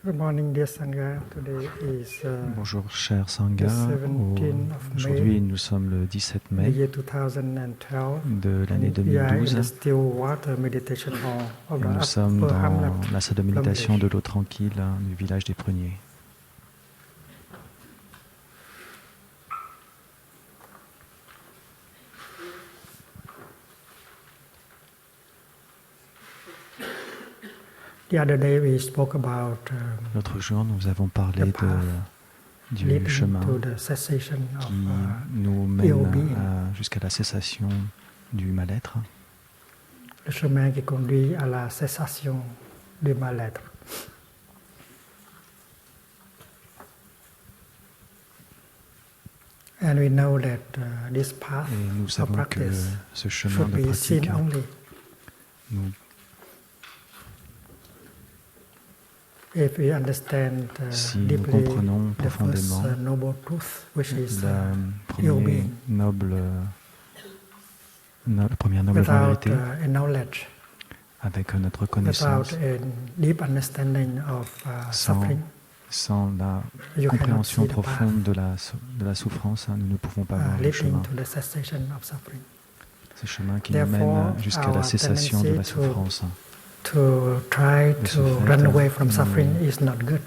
Good morning, dear Sangha. Today is Bonjour, cher Sangha. Aujourd'hui, nous sommes le 17 the mai year 2012, de l'année and we are in 2012. the still water meditation hall of Et the nous sommes Upper dans Hamlet, la salle de méditation de Plumley. l'eau tranquille du village des Pruniers. The other day we spoke about L'autre jour, nous avons parlé the path du leading chemin to the cessation of qui nous ill mène being, jusqu'à la cessation du mal-être, le chemin qui conduit à la cessation du mal-être. And we know that this path et nous of savons que practice ce chemin should de be seen pratique, only nous, if we understand si nous deeply comprenons the first profondément noble truth, which is la ill being, première noble without vérité, a knowledge, avec notre without connaissance, a deep understanding of suffering, sans la you cannot compréhension see the path profonde de la souffrance, nous ne pouvons pas voir le leading chemin. to the cessation of suffering. Ce chemin qui nous Therefore, mène jusqu'à our la cessation de la tendency souffrance. to try De ce to fait, run away from suffering is not good.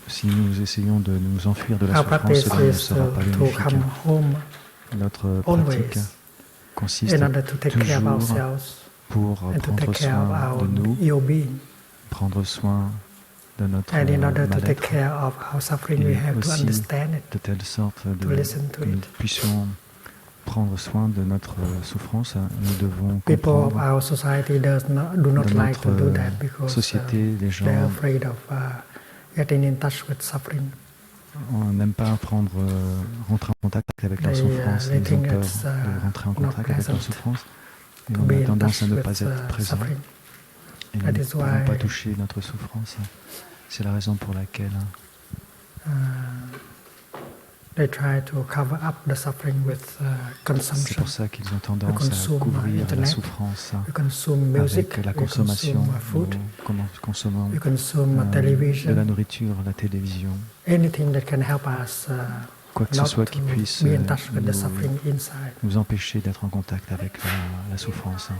Si nous essayons de nous enfuir de la Our souffrance, practice cela ne is sera pas to bénéfique. come home Notre always pratique consiste in order to take care of toujours ourselves pour and to prendre take care of soin our de nous, ill being. prendre soin de notre And in order to take mal-être, care of our suffering, we et have to aussi understand it, de telle sorte to listen to que nous it. puissions prendre soin de notre souffrance. Nous devons People of comprendre. our society do not Dans like to do notre that because société, les gens they're afraid of getting in touch with suffering. n'aiment pas rentrer en contact avec leur souffrance. they Ils ont think peur it's, de rentrer en not contact avec leur pleasant souffrance. Et to on be a in tendance à touch ne with pas être présent. suffering. Et nous That ne is pouvons why pas toucher notre souffrance. C'est la raison pour laquelle they try to cover up the suffering with c'est consumption. pour ça qu'ils ont tendance à consume couvrir la Internet, souffrance We consume music, avec la we consommation. consume food, Nous consommons we consume de la television, nourriture, la télévision, anything that can help us quoi que ce not soit to qui puisse be in touch with the suffering inside. nous empêcher d'être en contact avec la souffrance.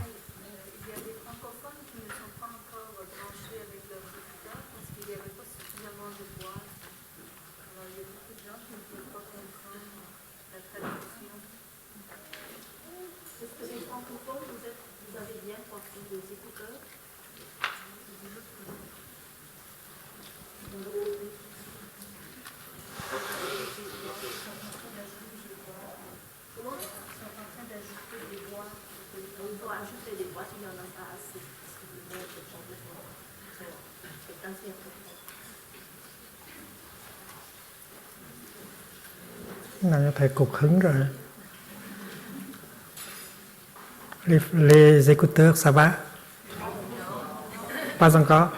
Là, thầy cục hứng rồi. Les écouteurs, ça va? Pas encore.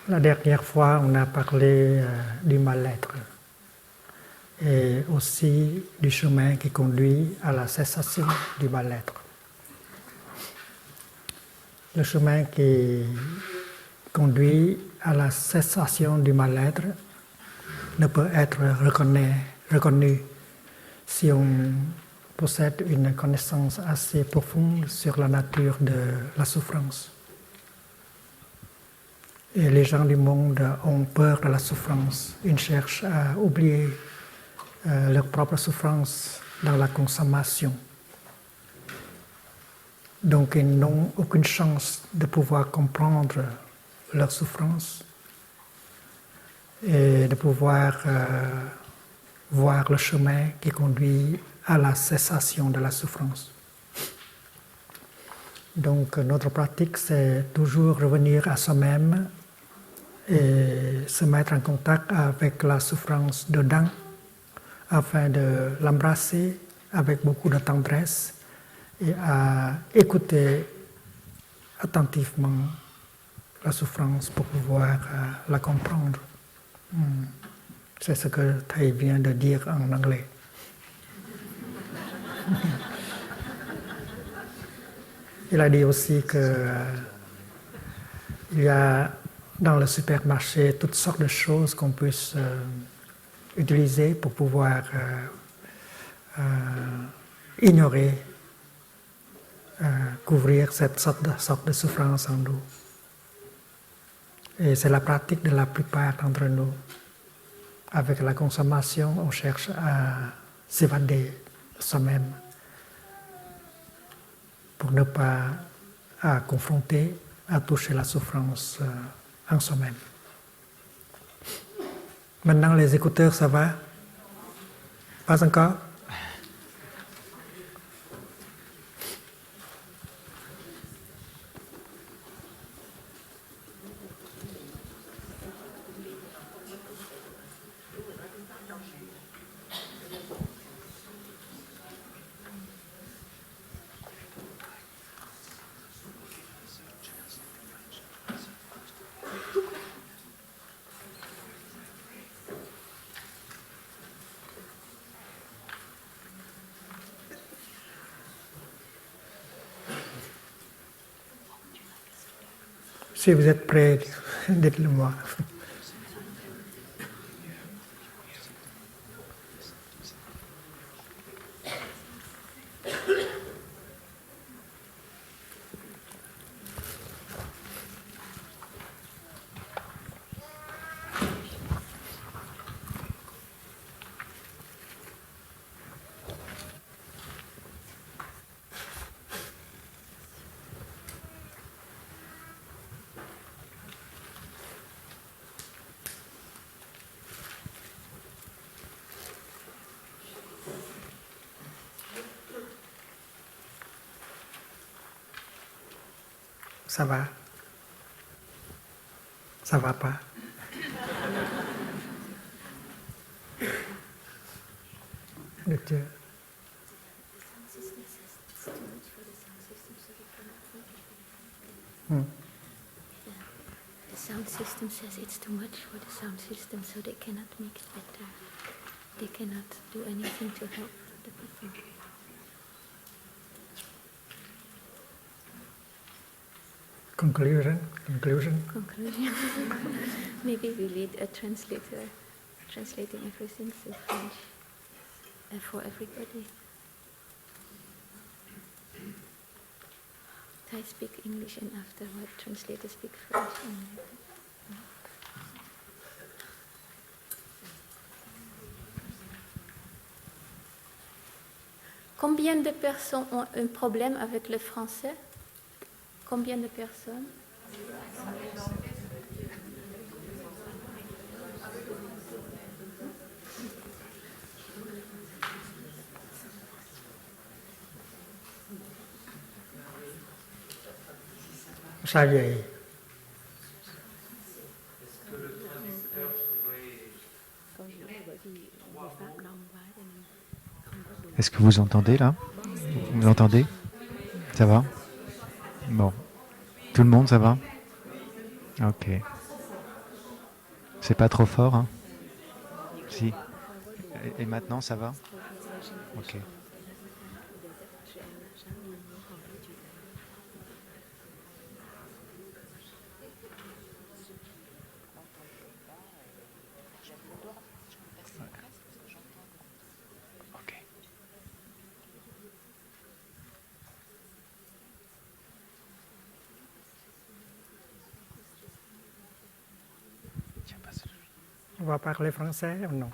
La dernière fois, on a parlé du mal-être et aussi du chemin qui conduit à la cessation du mal-être. Le chemin qui conduit à la cessation du mal-être ne peut être reconnu si on possède une connaissance assez profonde sur la nature de la souffrance. Et les gens du monde ont peur de la souffrance. Ils cherchent à oublier leur propre souffrance dans la consommation. Donc ils n'ont aucune chance de pouvoir comprendre leur souffrance et de pouvoir voir le chemin qui conduit à la cessation de la souffrance. Donc notre pratique, c'est toujours revenir à soi-même et se mettre en contact avec la souffrance dedans afin de l'embrasser avec beaucoup de tendresse et à écouter attentivement la souffrance pour pouvoir la comprendre. C'est ce que Thầy vient de dire en anglais. Il a dit aussi que il y a dans le supermarché toutes sortes de choses qu'on puisse utiliser pour pouvoir ignorer, couvrir cette sorte de souffrance en nous. Et c'est la pratique de la plupart d'entre nous. Avec la consommation, on cherche à s'évader de soi-même pour ne pas à confronter, à toucher la souffrance en soi-même. Maintenant, les écouteurs, ça va? Pas encore? Si vous êtes prêts, dites-le moi. Ça va? Ça va pas? Được chưa? The sound system says it's too much for the sound system, so they cannot mix better. They cannot do anything to help the people. Conclusion. Conclusion. Maybe we need a translator translating everything to French for everybody. I speak English and afterward translator speak French. Combien de personnes ont un problème avec le français? Combien de personnes? Sao vậy? Est-ce que vous entendez là? Vous entendez? Ça va? Bon. Tout le monde, ça va? Ok. C'est pas trop fort, hein? Si. Et maintenant, ça va? Ok. On va parler français ou non?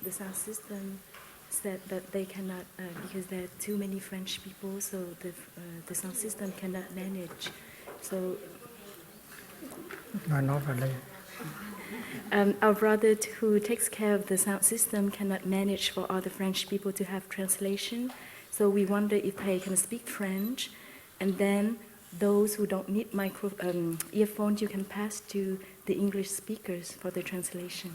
the sound system said that they cannot, because there are too many French people, so the sound system cannot manage. So nói vào đây. our brother who takes care of the sound system cannot manage for all the French people to have translation. So we wonder if they can speak French, and then those who don't need earphones, you can pass to the English speakers for the translation.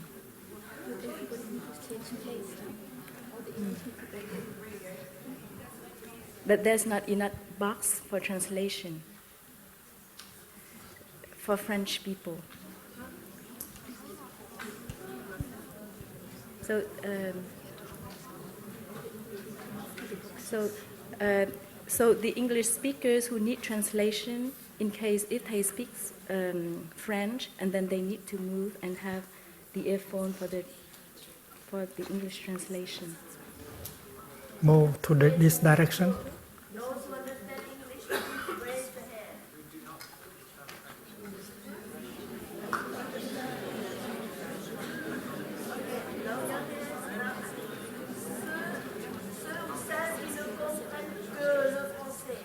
But there's not enough box for translation for French people. So the English speakers who need translation, in case if they speak French and then they need to move and have the earphone for the English translation. Move to this direction. Those who understand English, please raise the hand. Ceux ou celles qui ne comprennent que le français.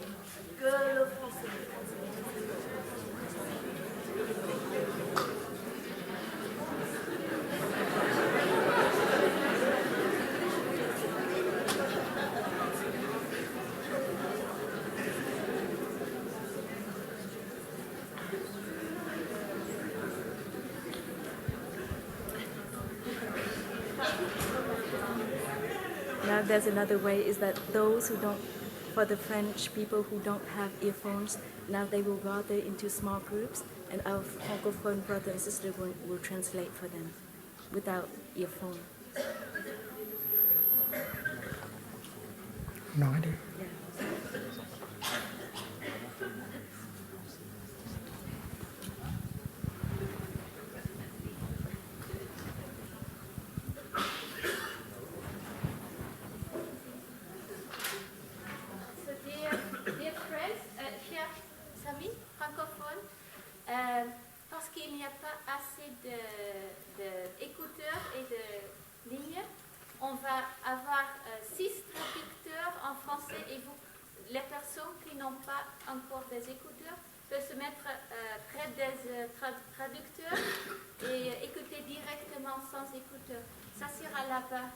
Que le français. Now there's another way is that those who don't, for the French people who don't have earphones, now they will gather into small groups and our Francophone brother and sister will translate for them without earphone. Nói đi. So dear friends, chers amis francophones, parce qu'il n'y a pas assez d'écouteurs et de lignes, on va avoir 6 traducteurs en français et les personnes qui n'ont pas encore des écouteurs peuvent se mettre près des traducteurs et écouter directement sans écouteurs. Ça sera là-bas.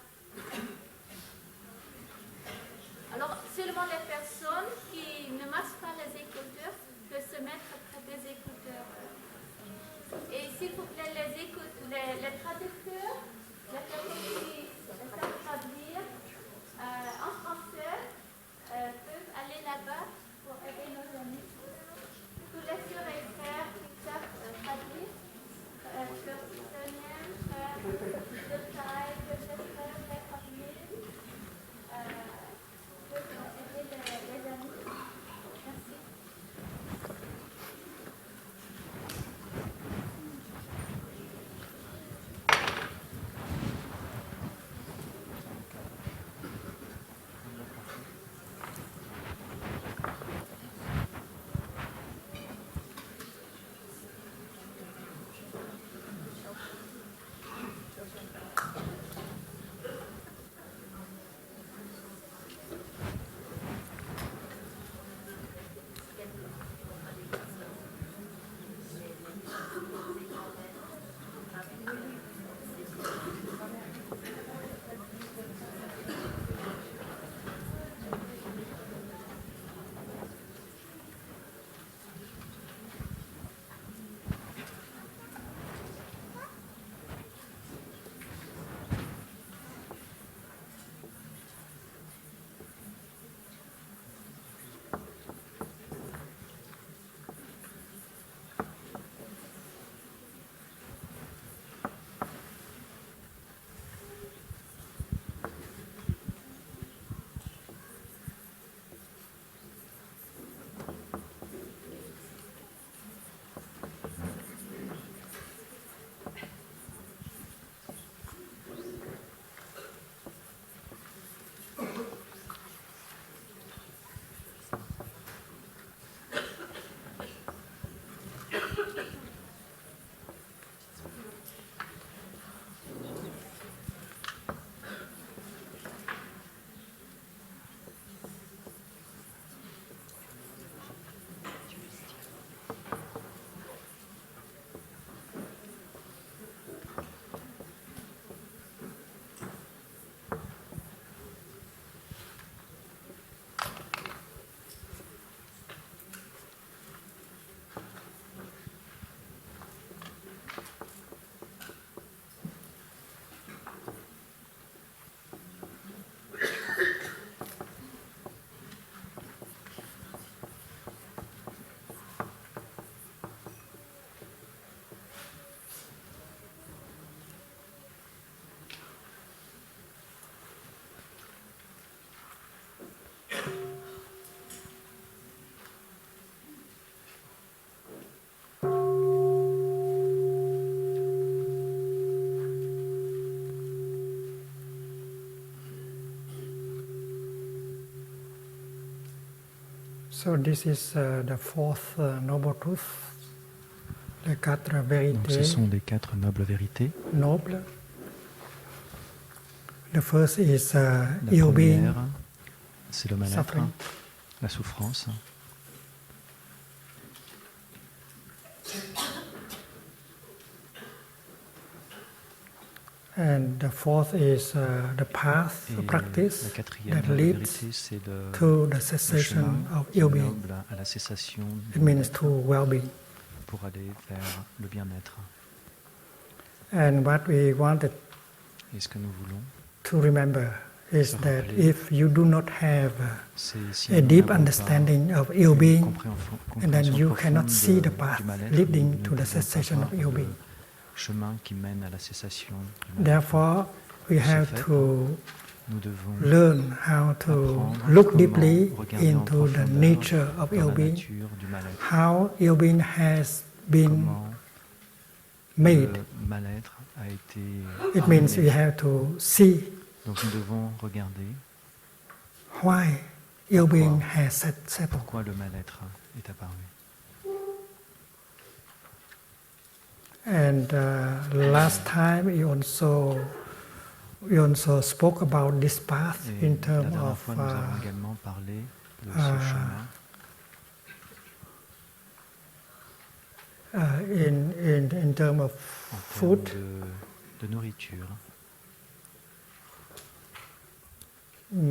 Alors, seulement les personnes qui ne marchent pas les écouteurs peuvent se mettre près des écouteurs. Et s'il vous plaît, les traducteurs, les personnes qui savent traduire en français peuvent aller là-bas pour aider nos amis. Tous les sœurs et frères qui savent traduire, frère Sonia, frère de taille, frère Camille, So this is the fourth noble truth, les quatre Donc, ce vérités sont les 4 nobles vérités. nobles. The first is La ill being, première, c'est le mal-être, suffering. la souffrance. And the fourth is the path Et of practice la quatrième that noble leads vérité, c'est to the le cessation chemin of qui ill est being. noble à la cessation It du means mal-être to well-being. pour aller vers le bien-être. And what we wanted Et ce que nous voulons, to remember is Se that rappeler. if you do not have c'est si a nous deep n'avons pas understanding of ill une being, compréhension and then you profonde cannot see the du path mal-être, leading nous ne to the pouvons pas cessation voir of ill le being. chemin qui mène à la cessation du mal-être. Therefore, we De ce have fait, to Nous devons learn how to apprendre look comment deeply regarder en into the profondeur nature of dans ill la being, nature du mal-être. how ill being has been Comment made. le mal-être a été It means we amené. have to see Donc nous devons regarder why ill being has settled. pourquoi le mal-être est apparu. And last time we also spoke about this path Et in la terms dernière of fois, nous avons également parlé de ce chemin in terms of en food, termes de nourriture.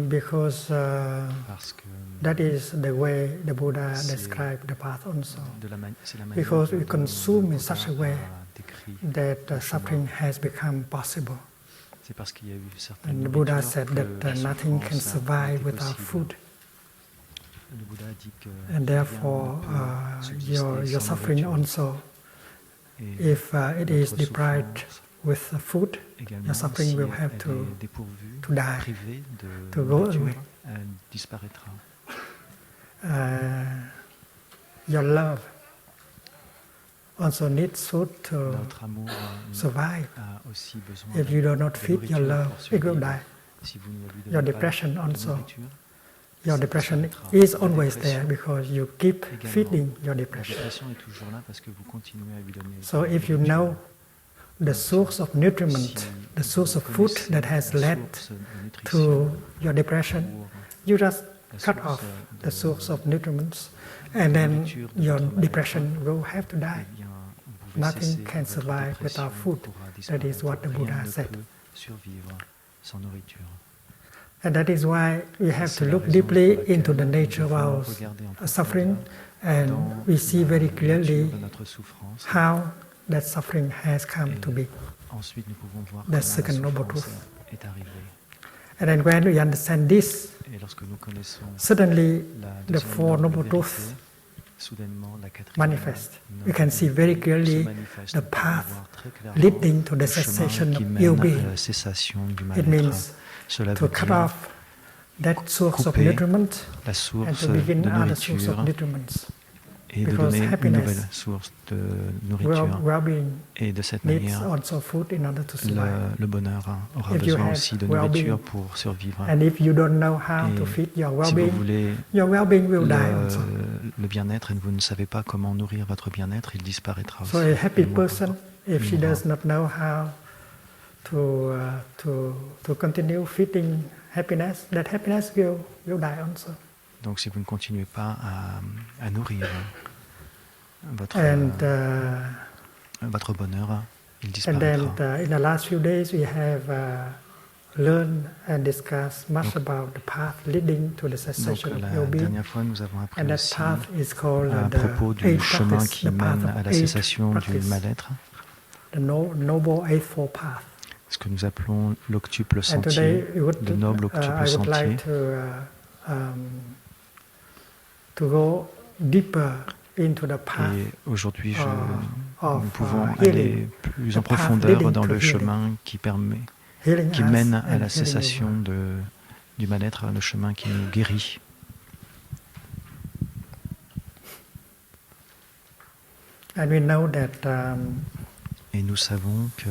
because Parce que that is the way the Buddha C'est- described the path also. c'est la manière Because we dont consume le in such a Bouddha way a décrit. That suffering has become possible. C'est parce qu'il y a eu certaines And the Buddha nourritures said que that la nothing can souffrance a survive été without possible. food. Le Bouddha a dit que And therefore, rien ne peut subsister your sans suffering nourriture. also, Et if it is notre deprived souffrance with food, également, your suffering si will have elle to est dépourvue, to die, privée de to go nourriture, away. elle disparaîtra. Your love also needs food to Notre amour survive. a aussi besoin If you do not de feed your nourriture love, pour it will survivre. die. Si vous ne lui Your donnez pas depression de also. nourriture, Your ça depression disparaîtra. is La always dépression there because you keep également. feeding your La depression. dépression est toujours là parce que vous continuez à lui donner. So de if you nourriture. know the source of nutriment, the source of food that has led to your depression, you just cut off the source of nutriments, and then your depression will have to die. Nothing can survive without food. That is what the Buddha said. Survivre sans nourriture. And that is why we have to look deeply into the nature of our suffering, and we see very clearly how that suffering has come to be. Ensuite, nous pouvons voir The comment second la noble souffrance truth. est arrivée. And then when we understand this, Et lorsque nous connaissons suddenly la the deuxième Four noble Noble vérité, Truths soudainement la quatrième manifest. noble We can see vérité very se clearly manifeste. the Nous pouvons path voir très clairement leading to the le chemin cessation qui of mène ill à being. la cessation du It mal-être. means Cela to veut cut dire off that source of couper nutriment la and source to begin de other source of nourriture nutriments. et de because donner une happiness, nouvelle source de nourriture. Well-being Et de cette needs manière, also food in order to survive. le bonheur aura If you besoin have aussi de well-being, nourriture pour survivre. And if you don't know how to Et feed your si vous well-being, voulez your well-being will die also. le bien-être et vous ne savez pas comment nourrir votre bien-être, il disparaîtra aussi. So a happy Il mourra. person, if she does not know how to continue feeding happiness, that happiness will die also. Donc si vous ne continuez pas à nourrir votre bonheur, il And then disparaîtra. in the last few days we have learned and discussed much about the path leading to the Donc cessation of la well-being. dernière fois, nous avons appris And that aussi path is called à propos the du eight chemin practice, qui the path mène of à la eight cessation du practice, mal-être, the noble eightfold path. ce que nous appelons l'octuple And today sentier, we would, le noble octuple I would sentier. like to go deeper into the path. Et aujourd'hui, of, nous pouvons healing, aller plus en the path profondeur leading dans to le healing. chemin Healing qui us mène and à la healing cessation everyone. du mal-être, le chemin qui nous guérit. And we know that Et nous savons que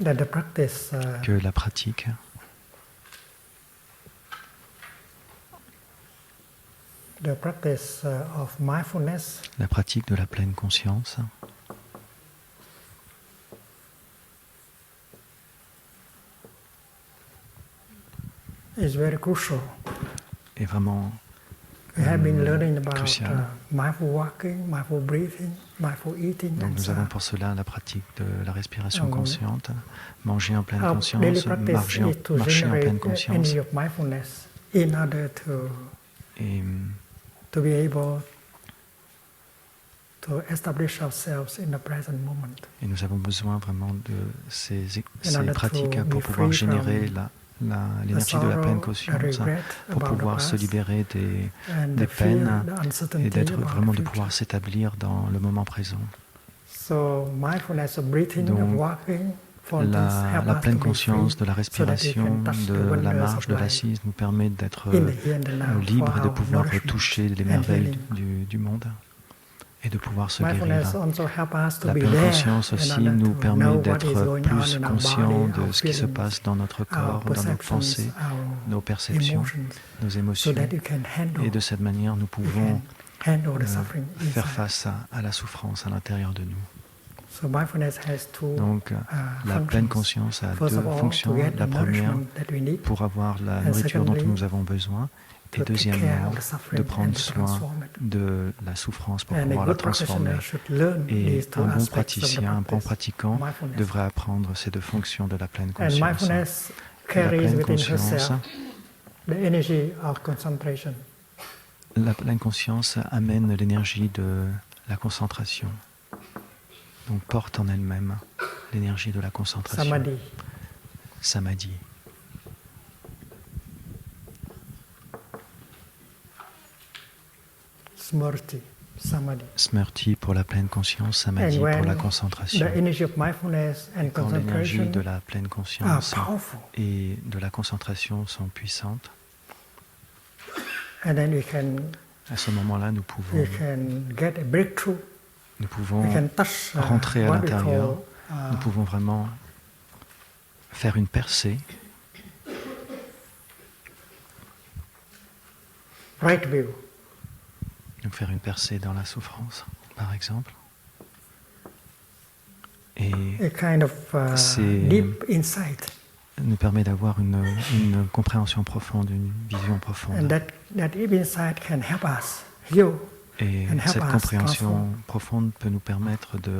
that the practice que la pratique of mindfulness de la pleine conscience is very crucial. est vraiment We have been learning about crucial. mindful walking, mindful breathing, mindful eating, Donc and nous so avons on. pour cela la pratique de la respiration Ah, oui. consciente, manger en pleine Our daily conscience, practice marcher en is to pleine generate conscience energy of mindfulness in order et to be able to establish ourselves in the present moment. nous avons besoin vraiment de ces order pratiques to pour be pouvoir free générer from l'énergie de la pleine the conscience, regret pour about the pouvoir se past, libérer and des the fear, peines the et uncertainty d'être about vraiment the de future. pouvoir s'établir dans le moment présent. So mindfulness of breathing, of Donc, walking, for this help La us pleine to be conscience free de la so that we respiration, can touch the de la wonders marche, of de life l'assise nous permet d'être in the here and the now libre for et de our pouvoir nourishment toucher les and merveilles healing. du monde et de pouvoir se guérir. Mindfulness also help us to La be pleine there conscience in aussi order nous to permet know what is d'être going on plus in our conscients body, de our ce qui se feelings, passe dans notre our corps, dans nos perceptions, pensées, nos our perceptions, emotions, nos so émotions. that you can handle, Et de cette manière, nous pouvons handle the suffering faire inside. face à la souffrance à l'intérieur de nous. So mindfulness has two Donc, la pleine functions. conscience a First deux of all, fonctions. to get La the première, nourishment that we need, pour avoir la And nourriture dont secondly, nous avons besoin. Et to take care deuxièmement, of the suffering de prendre and to soin transform it. de la souffrance pour And a pouvoir la good transformer. practitioner should learn Et these two un bon aspects of the praticien, un bon practice. pratiquant Mindfulness. devrait apprendre ces deux fonctions de la pleine And conscience. mindfulness La carries pleine within conscience, herself the energy of concentration. la pleine conscience amène l'énergie de la concentration. Donc porte en elle-même l'énergie de la concentration. Samadhi. Samadhi. Smrti. Samadhi. Smrti pour la pleine conscience, Samadhi And when pour la concentration. the energy of mindfulness and Quand l'énergie concentration de la pleine are conscience powerful, et de la concentration sont puissantes, and then we can à ce moment-là, nous pouvons get a breakthrough. Nous pouvons We can touch rentrer à what we l'intérieur. call, Nous pouvons vraiment faire une percée, right view. donc faire une percée dans la souffrance, par exemple. Et A kind of C'est- deep insight, nous permet d'avoir une compréhension profonde, une vision and profonde. that deep insight can help us heal. Et and help cette us compréhension transform. profonde peut nous permettre de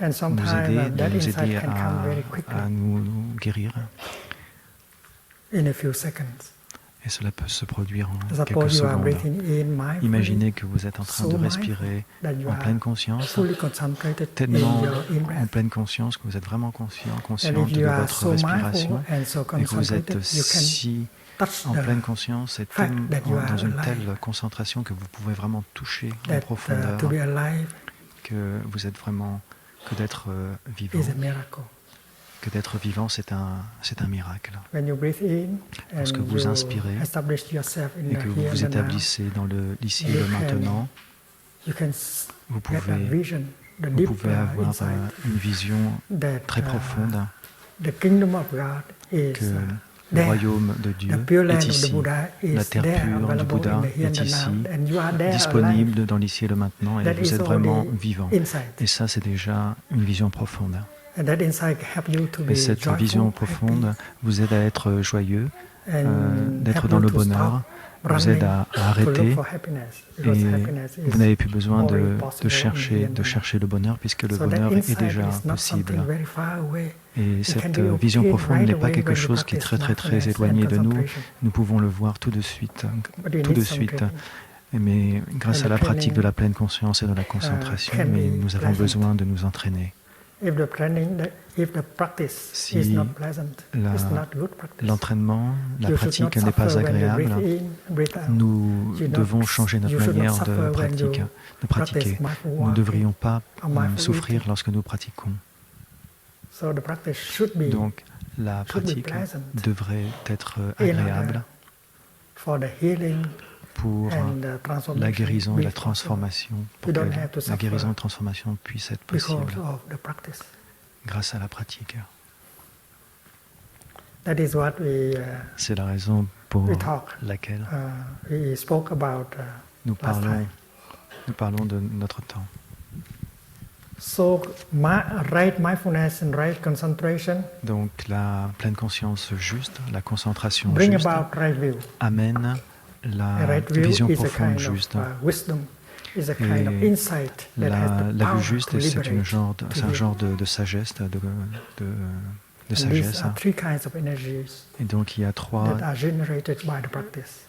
And nous sometimes aider, that de nous insight aider can come very quickly à nous guérir. in a few seconds. Et cela peut se produire en quelques Suppose you are secondes. breathing in mindfully, Imaginez que vous êtes en train so de mindful respirer that you en are pleine conscience, fully concentrated in tellement your en in-breath. pleine conscience que vous êtes vraiment consciente And if de you are votre so mindful respiration and so et que vous êtes concentrated, you can si touch en the pleine conscience et fact that you are dans une alive. telle concentration que vous pouvez vraiment toucher en that profondeur to be alive que vous êtes vraiment que d'être vivant. is a miracle. Que d'être vivant, c'est un miracle. When you breathe in and Lorsque vous you inspirez establish yourself in Et the que vous here vous and the now, établissez dans l'ici et You le can maintenant, you can vous get a pouvez, vision, the vous deep pouvez avoir insight une vision that très profonde the kingdom of God is que le there. royaume de Dieu The pure land est of the ici. Buddha La is terre there, pure du available Bouddha in the here and est the ici, now, and you are there alive. disponible dans l'ici et le maintenant, et That vous is êtes vraiment already vivant. insight. Et ça, c'est déjà une vision profonde. And that insight help you to be Et cette joyful, vision profonde happy, vous aide à être joyeux, and d'être help dans you le to bonheur, stop vous aide running à to arrêter, look for happiness, because et happiness is vous n'avez plus besoin already de possible in the here and the now. chercher le bonheur, puisque le So that bonheur est insight déjà is not possible. something very far away. Et It can cette be vision obtained profonde right n'est pas away quelque when you chose qui est practice très très mindfulness éloigné and de nous. concentration. Nous pouvons le voir tout de suite, But you tout need de some suite. training. Mais grâce And à la the pratique training, de la pleine conscience et de la concentration, can mais be nous avons pleasant. besoin de nous entraîner. If the practice Si is not pleasant, la- it's not good practice. L'entraînement, la You should not pratique n'est pas suffer when you agréable. breathe in, breathe out. Nous You devons not- changer notre you should not manière suffer de when pratiquer. you practice mindful Nous ne walking devrions pas or mindful souffrir eating. lorsque nous pratiquons. So the practice should be Donc la should be pratique pleasant devrait être in agréable order for the healing pour and the transformation la guérison et be la possible transformation, pour You que don't have to la suffer guérison et la transformation puisse être because possible of the practice. grâce à la pratique. That is what C'est la raison pour we talk. laquelle We spoke about nous last time. parlons de notre temps. So, right mindfulness and right concentration Donc la pleine conscience juste, la concentration bring juste, about right view. amène la A right view vision is a profonde kind juste. of wisdom, is a kind of Et insight that has the la power vue juste, to c'est un liberate. genre de sagesse, de And sagesse. these are three kinds of energies Et donc il y a trois that are generated by the practice.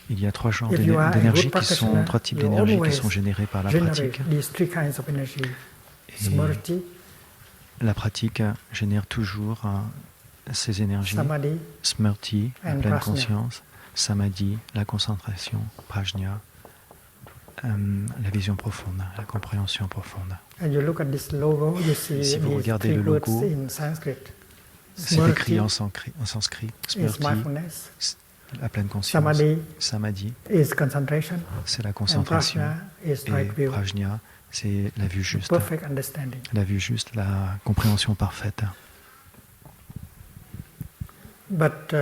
genres If you are a d'énergie good qui sont, practitioner, trois types you d'énergie qui always sont générés par la generate pratique. these three kinds of energy. Et Smriti, la pratique génère toujours ces énergies. samadhi, Smrti, la and pleine prajna. conscience, samadhi, la concentration, prajna, la vision profonde, la compréhension profonde. and you look at this logo, you see Si vous these regardez three le words logo, in Sanskrit. C'est Smrti écrit en sanskrit. is Smrti, mindfulness, la pleine conscience. samadhi Samadhi, is concentration, c'est la and concentration. prajna is Et right view, prajna, c'est la vue juste. perfect understanding. La vue juste, la compréhension parfaite. But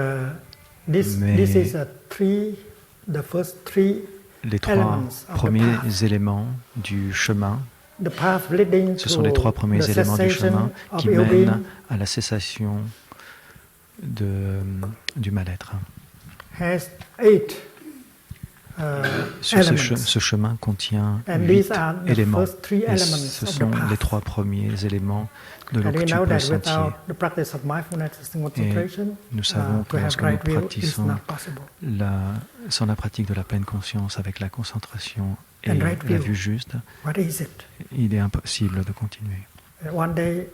this Mais- is the first three Les trois elements of the premiers path. éléments du chemin, The path leading ce sont les trois to premiers the éléments du cessation chemin of qui ill being mènent à la cessation du mal-être. has 8 Sur elements. ce chemin contient And 8 these are the éléments. first three Et elements ce of the sont les path. trois premiers éléments de And we know l'octuple that sentier. without the practice of mindfulness and concentration, Nous savons to que have lorsque nous right view is pratiquons not possible. sans la pratique de la pleine conscience avec la concentration et And right la view. vue juste, What is it? il est impossible de continuer. One day,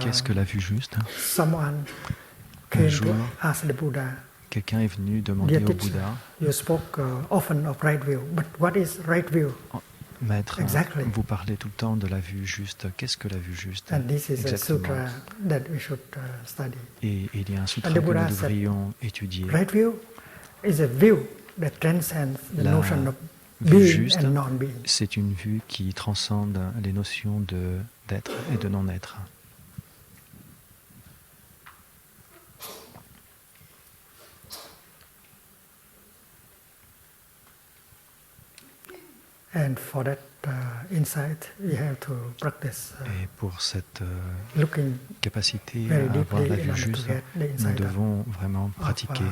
Qu'est-ce que la vue juste? someone came jour, to ask the Buddha, Quelqu'un est venu demander Dear au teacher, Bouddha, you spoke often of right view, but what is right view? Maître, Exactly. vous parlez tout le temps de la vue juste. Qu'est-ce que la vue juste? And this is a Exactement. sutra that we should study. Et il y a un sutra And que the nous Buddha said, devrions étudier. Right view is a view that transcends the La notion of vue being juste, and non-being. c'est une vue qui transcende les notions d'être et de non-être. And for that insight, we have to practice Et pour cette looking capacité very à avoir deeply la in vue order to juste, get the nous insight devons vraiment pratiquer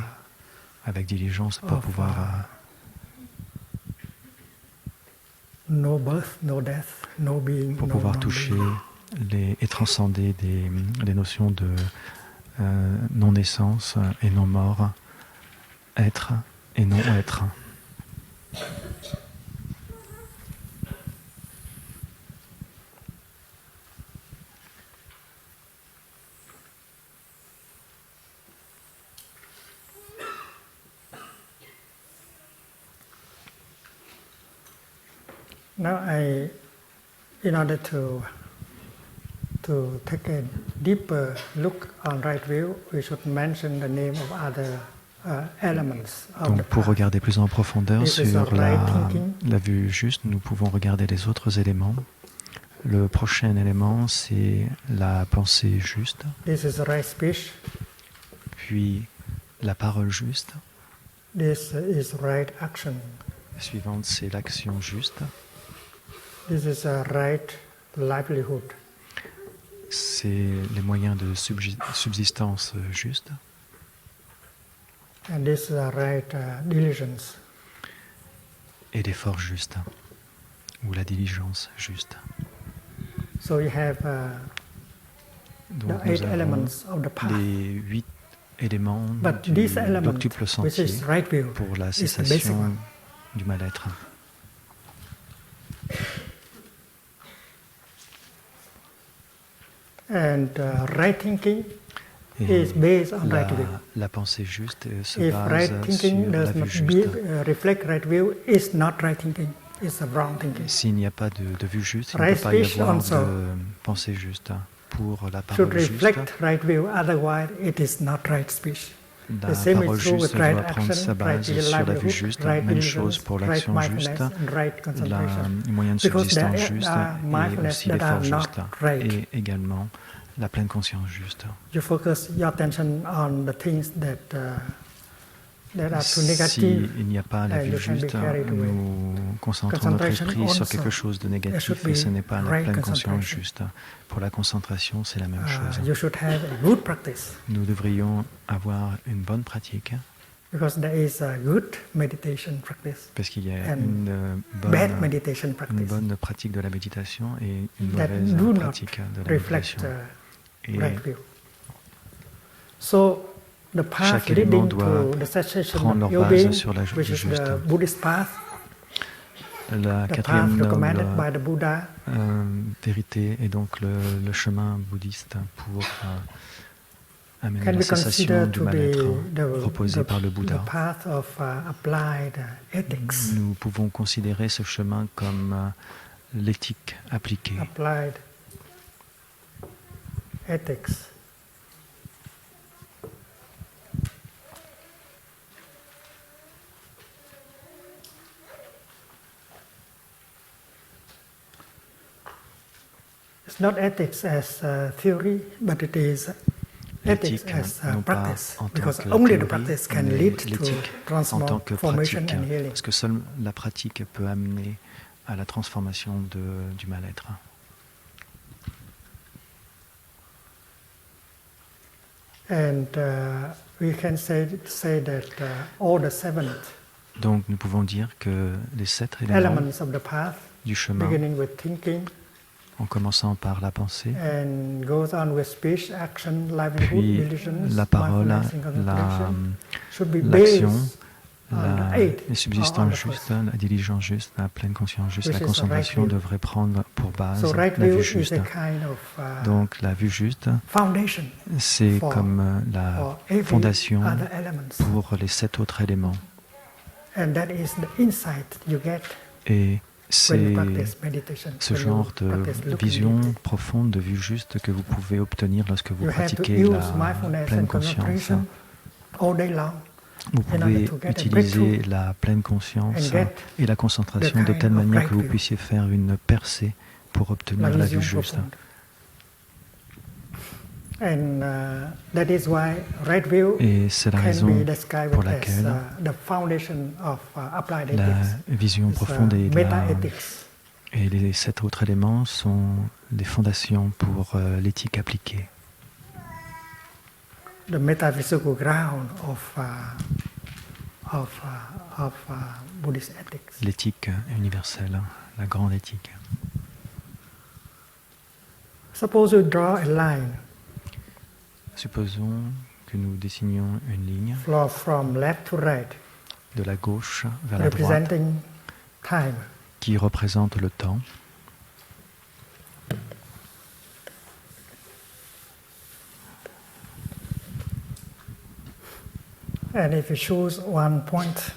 avec diligence pour of, pouvoir no birth, no death, no being, pour no pouvoir non-being. toucher et transcender des notions de non-naissance et non-mort, être et non-être. Now, in order to take a deeper look on right view, we should mention the name of other elements of Donc the pour path. regarder plus en profondeur This is sur a right thinking. la vue juste, nous pouvons regarder les autres éléments. Le prochain élément, c'est la pensée juste, This is right speech. puis la parole juste. This is right action. La suivante, c'est l'action juste. This is a right livelihood. C'est les moyens de subsistance juste. And this is a right diligence. Et l'effort juste, ou la diligence juste. So we have Donc the 8 nous avons elements of the path. les 8 éléments But de this element, l'octuple which sentier is right view, pour la is the basic cessation one. du mal-être. And right thinking Et is based on right view. la pensée juste se If right base thinking sur la does vue not juste. reflect right view, it's not right thinking. It's a wrong thinking. S'il n'y a pas de vue juste, il ne Right peut pas y speech avoir also de pensée juste. Pour la Should parole juste, reflect right view, otherwise it is not right speech. la The same parole is true juste with right doit prendre action, sa right base sur la vue livelihood, juste. right Même diligence, chose pour right l'action mindfulness, juste, and right le concentration. moyen de Because subsistance there juste are et mindfulness aussi that l'effort are not juste. right. Et également la pleine conscience juste. you focus your attention on the things that are too negative, S'il n'y a pas la and vue you can be juste, carried away. nous concentrons notre Concentration esprit sur also, quelque chose de négatif should et be ce n'est pas la right pleine conscience concentration. juste. Pour la concentration, c'est la même chose. You should have a good practice, Nous devrions avoir une bonne pratique because there is a good meditation practice parce qu'il y a and une bad meditation practice bonne pratique de la méditation et une that mauvaise do not pratique de la reflect méditation. Et right view. So the path chaque élément leading doit to the cessation prendre of leur base yoga, sur la which is juste. the Buddhist path, la the path quatrième recommended noble by the Buddha, vérité est donc le chemin bouddhiste pour amener can la be cessation considered du to mal-être be proposé par le the Bouddha. path of applied ethics, Nous pouvons considérer ce chemin comme l'éthique appliquée. applied ethics. It's not ethics as theory, but it is ethics L'éthique, as non pas practice, en tant because que only the théorie, practice can mais lead to l'éthique en tant que transformation pratique, and healing. parce que seule la pratique peut amener à la transformation du mal-être. And we can say that all the seven Donc nous pouvons dire que les 7 éléments elements of the path, du chemin, beginning with thinking, en commençant par la pensée, and goes on with speech, action, livelihood, puis diligence, la parole, mindfulness, and concentration, should be l'action, based on the eight, les or on subsistances the justes, first. la diligence juste, la pleine conscience juste, Which la is the right concentration view. devrait prendre pour base So right la view vue is juste. a kind of Donc la vue juste, foundation c'est for- comme la for every fondation other elements. pour les 7 autres éléments. And that is the insight you get Et when c'est you practice meditation. ce when you genre de practice looking vision deeply. profonde, de vue juste que vous pouvez obtenir lorsque vous You have to pratiquez use la mindfulness pleine and conscience. concentration all day long Vous in order pouvez to get a utiliser breakthrough la pleine conscience and get et la concentration the de kind telle of manière right que vous view. puissiez faire une percée pour obtenir la la vision vue juste. profonde. And that is why right view Et c'est la can raison be described pour as laquelle the foundation of applied la ethics. vision It's, profonde meta-ethics. et les 7 autres éléments sont les fondations pour l'éthique appliquée. The metaphysical ground of Buddhist ethics. L'éthique universelle, la grande éthique. Suppose you draw a line Supposons que nous dessinions une ligne from left to right, de la gauche vers la droite representing time. qui représente le temps. And if you choose one point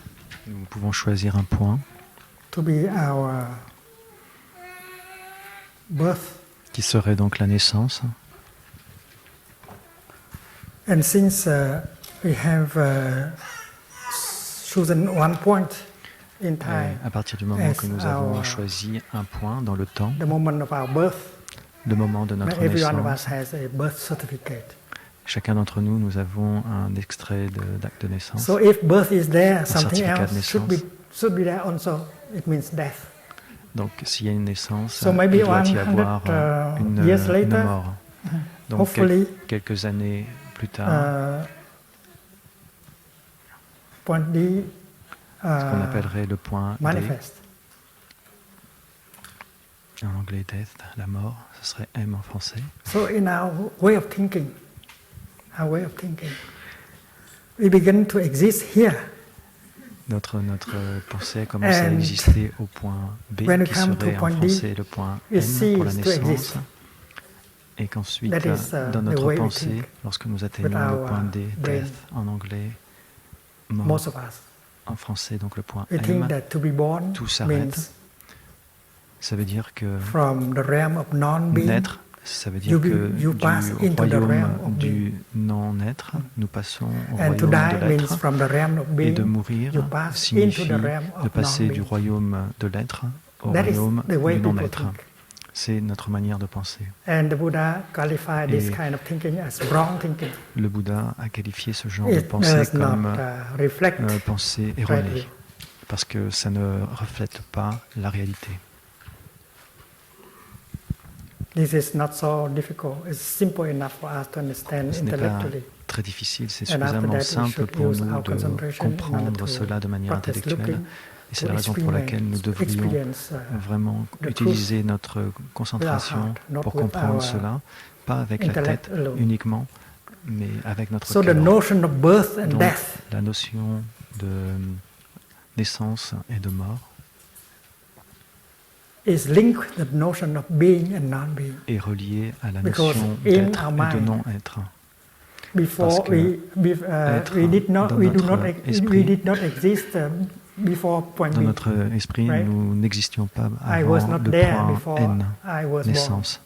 Nous pouvons choisir un point to be our birth, qui serait donc la naissance. and since we have chosen one point in Et time, à partir du moment as que nous avons our- choisi un point dans le temps, the moment of our birth, le moment de notre every one of us naissance, has a birth certificate. chacun d'entre nous, nous avons un extrait d'acte de naissance. So if birth is there, something certificat de else should be naissance. there also. It means death. Donc s'il y a une naissance, So maybe il doit y 100 avoir years une later, mort. Donc hopefully, quelques années plus tard, point D ce qu'on appellerait le point D, manifest. en anglais death, la mort, ce serait M en français. So in our way of thinking, we begin to exist here. Notre pensée commence à And exister au point B, when we qui come to serait en point D, français le point it M pour la ceases to naissance. exist. Et qu'ensuite, That is, dans the notre way we pensée, think lorsque nous atteignons with le our point D, brain. death, en anglais, mort, Most of us, en français, donc le point we M, think that to be born tout s'arrête. means Ça veut dire que from the realm of non-being, naître, ça veut dire you que you pass into the realm royaume of du non-être, nous passons au and to royaume die de means l'être. from the realm of Et de being, mourir you pass into signifie the realm de of passer du non-being. royaume de l'être au That is royaume the way du people non-être. think. C'est notre manière de penser. And the Buddha qualified this Et kind of thinking as wrong thinking. Le Bouddha a qualifié ce genre de It pensée does comme not reflect pensée right erronée, view. parce que ça ne reflète pas la réalité. This is not so difficult. It's simple enough for us to understand Ce n'est pas intellectually. très difficile, c'est And after suffisamment that, we simple should pour use nous our de concentration in order comprendre to cela de manière practice intellectuelle. looking, Et c'est to la raison pour laquelle nous devrions experience, vraiment the utiliser notre concentration heart, not pour with comprendre our cela, pas avec la intellect tête alone. uniquement, mais avec notre So the cœur. notion of birth and Donc, death la notion de naissance et de mort is linked with the notion of being and non-being. est reliée à la Because notion in d'être our et de mind, non-être. Before Parce que être we did not dans we do notre not esprit, we did not exist before point Dans B. notre esprit, Right? nous n'existions pas I was avant not le there point before N, I was born. naissance.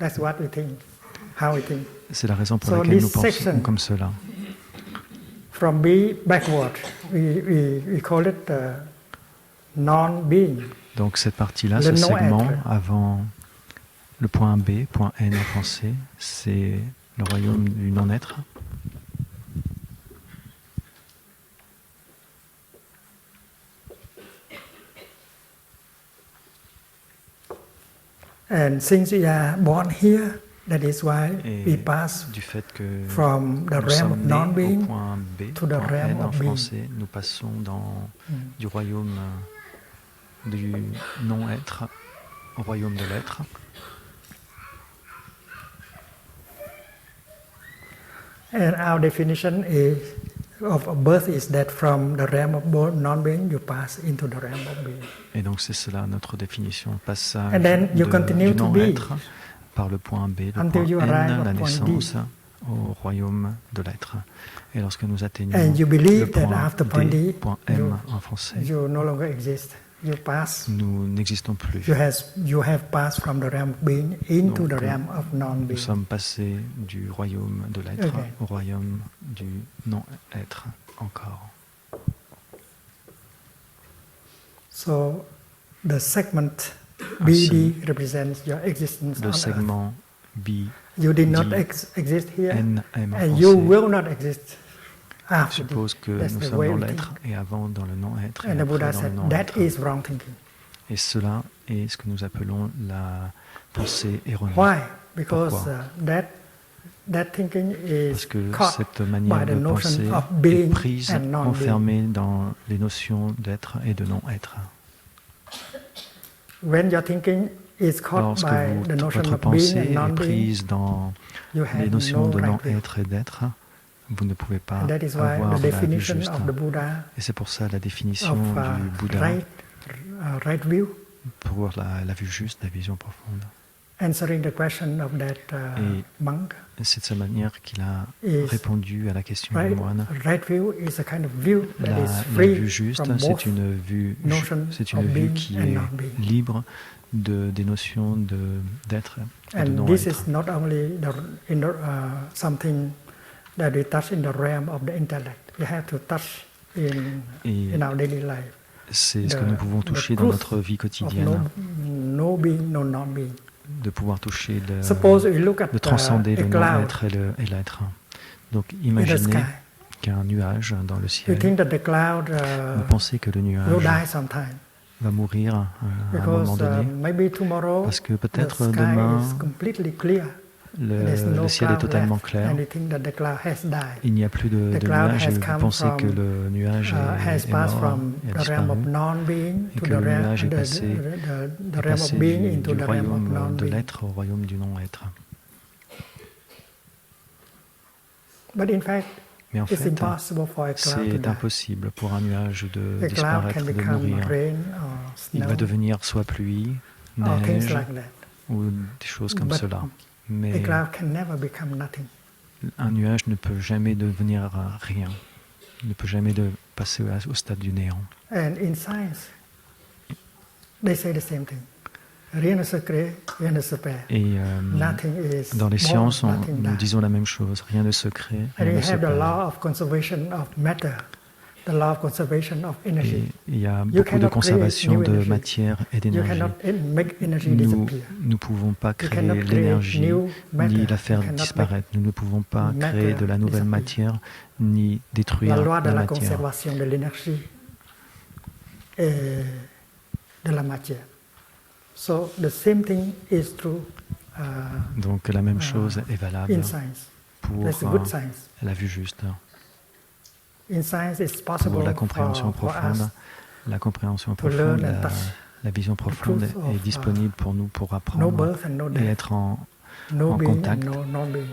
That's what we think. How we think. C'est la raison pour So laquelle this nous pensons section- comme cela. From B backward, we call it non-being. Donc cette partie-là, Le ce non-être. segment avant le point B, point N en français, c'est le royaume du non-être. And since we are born here, that is why Et we pass du fait que from the nous realm of sommes nés non-being au point B, to the point realm N en of being. français, nous passons du royaume du non-être au royaume de l'être. And our definition of birth is that from the realm of non-being, you pass into the realm of being. Et donc c'est cela notre définition, passage And then you continue du to be non-être par le point B, le until you point arrive N, at la point naissance, D. au royaume de l'être. Et lorsque nous atteignons And you le believe that point after point D, D, point M en français, you no longer exist. You pass. nous n'existons plus. You have passed from the realm of being into Donc, the realm of Nous non-being. sommes passés du royaume de l'être Okay. au royaume du non-être encore. So the segment Ainsi, BD represents your existence Le on earth. segment B, You did not D, exist here, N, M en and you français will not exist after this. suppose que That's nous the sommes way dans we l'être et avant dans le non-être et And the après Buddha dans le said that non-être. is wrong thinking. Et cela est ce que nous appelons la pensée erronée. Why? Because Pourquoi? That thinking is Parce que caught cette manière by the de notion penser of est being prise, and non-being. enfermée dans les notions d'être et de non-être. When your thinking is caught Lorsque by the notion votre of being pensée and est non-being, prise dans you les have notions no de right view. non-être et d'être, vous ne pouvez pas And that is why avoir the la vue definition juste. of the Buddha Et c'est pour ça la définition of du Bouddha right view, pour la vue juste, la vision profonde. answering the question of that Et monk. c'est de cette manière qu'il a Is répondu à la question du moine. Right view is a kind of view that La is free vue juste, from c'est both une vue, notion c'est une of vue being qui and est non-being. libre des notions d'être et de And this non-être. is not only something that we touch in the realm of the intellect. We have to touch Et in our daily life. c'est ce que the- nous pouvons the toucher dans truth notre vie Of quotidienne, no being, no non-being. de pouvoir toucher, Suppose we look at de transcender a le cloud non-être et l'être. Donc in the imaginez sky. qu'un nuage dans le You ciel, think that the cloud vous pensez que le will nuage die sometime va mourir à un moment because donné, maybe tomorrow parce que the peut-être sky demain, is completely clear. There's no le ciel est cloud totalement left, clair, and you think that the cloud has died. il n'y a plus de The cloud nuage, et has vous come pensez que from, le nuage has est passed mort from et a the realm of disparu, non-being et to que the le realm, nuage est the passé, realm passé of being du into the realm of royaume de non-being. l'être au royaume du non-être. But in fact, Mais en it's fait, impossible for a cloud to c'est die. impossible pour un nuage de A cloud disparaître, can de become mourir. rain or Il snow va devenir soit pluie, or things neige like that. ou des choses comme But cela. A Mais cloud can never become nothing. un nuage ne peut jamais devenir rien, ne peut jamais passer au stade du néant. And in science, they say the same thing. Rien ne se crée, rien ne se perd. Et Nothing is dans les born, sciences, nothing nous dies. disons la même chose. Rien ne se crée, And rien we ne se have the perd. law of conservation of matter. the law of conservation of Et energy. il y a You beaucoup de cannot conservation create new de energy. matière et You d'énergie. cannot make energy Nous disappear. ne pouvons pas You créer cannot create l'énergie new matter. ni la faire You cannot disparaître. Nous ne pouvons pas matter créer de la nouvelle disappear. matière ni La détruire loi de la la matière. conservation de l'énergie et de la matière. So the same thing is true Donc la même chose est valable in science. pour That's good science. la vue juste, In science, it's pour possible la compréhension for us profonde. La compréhension to profonde, learn and touch la vision profonde truth of, est disponible pour nous pour no apprendre birth and no et death, être no en being and contact. no non-being.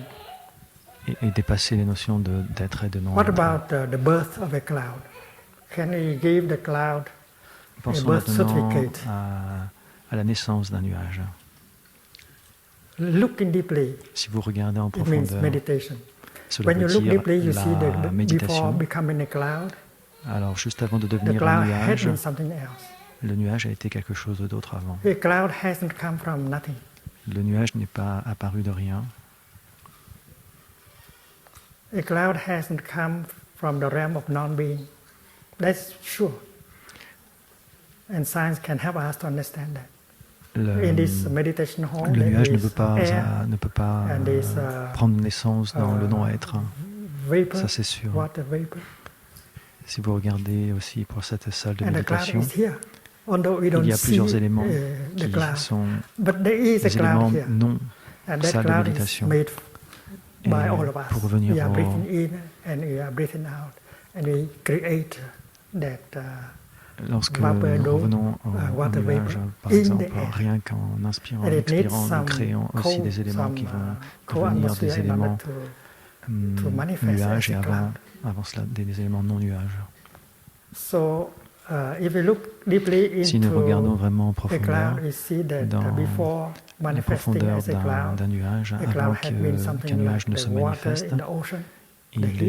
et dépasser les notions d'être et de non What être. about the birth of a cloud? Can we give the cloud a Pensons birth maintenant certificate? à la naissance d'un nuage. Looking deeply, Si vous regardez en it means profondeur, meditation. cela When you veut look dire deeply, you see la that before méditation. becoming a cloud, Alors, juste avant de the devenir cloud un had nuage, been something else. le nuage a été quelque chose d'autre avant. A cloud hasn't come from nothing. Le nuage n'est pas apparu de rien. A cloud hasn't come from the realm of non-being. That's sure. And science can help us to understand that. In this meditation hall, Le there nuage ne is peut pas, air ne peut pas and there's prendre naissance dans le non-être. vapor, Ça, c'est sûr. water vapor. Si vous regardez aussi pour cette salle de And the cloud méditation, is here. Although we il don't y a see plusieurs éléments the qui cloud, sont but there is a des éléments cloud here. non And salle that de cloud is méditation. made Et by all of us. pour revenir We are au- breathing in and we are breathing out. And we create that Lorsque vapor nous dome, revenons au water nuage, vapor par in exemple, the air. rien qu'en inspirant And et it needs expirant, nous some créons aussi cold, des éléments some qui vont cold devenir atmosphere des in order éléments to manifest nuages et as a avant, cloud. avant cela des éléments non nuages. So, if we look deeply Si nous regardons into vraiment en a profondeur, cloud, we see that dans before la manifesting profondeur as a cloud, d'un nuage, a avant cloud had been qu'un something nuage like ne the se water manifeste, in the ocean, the il heat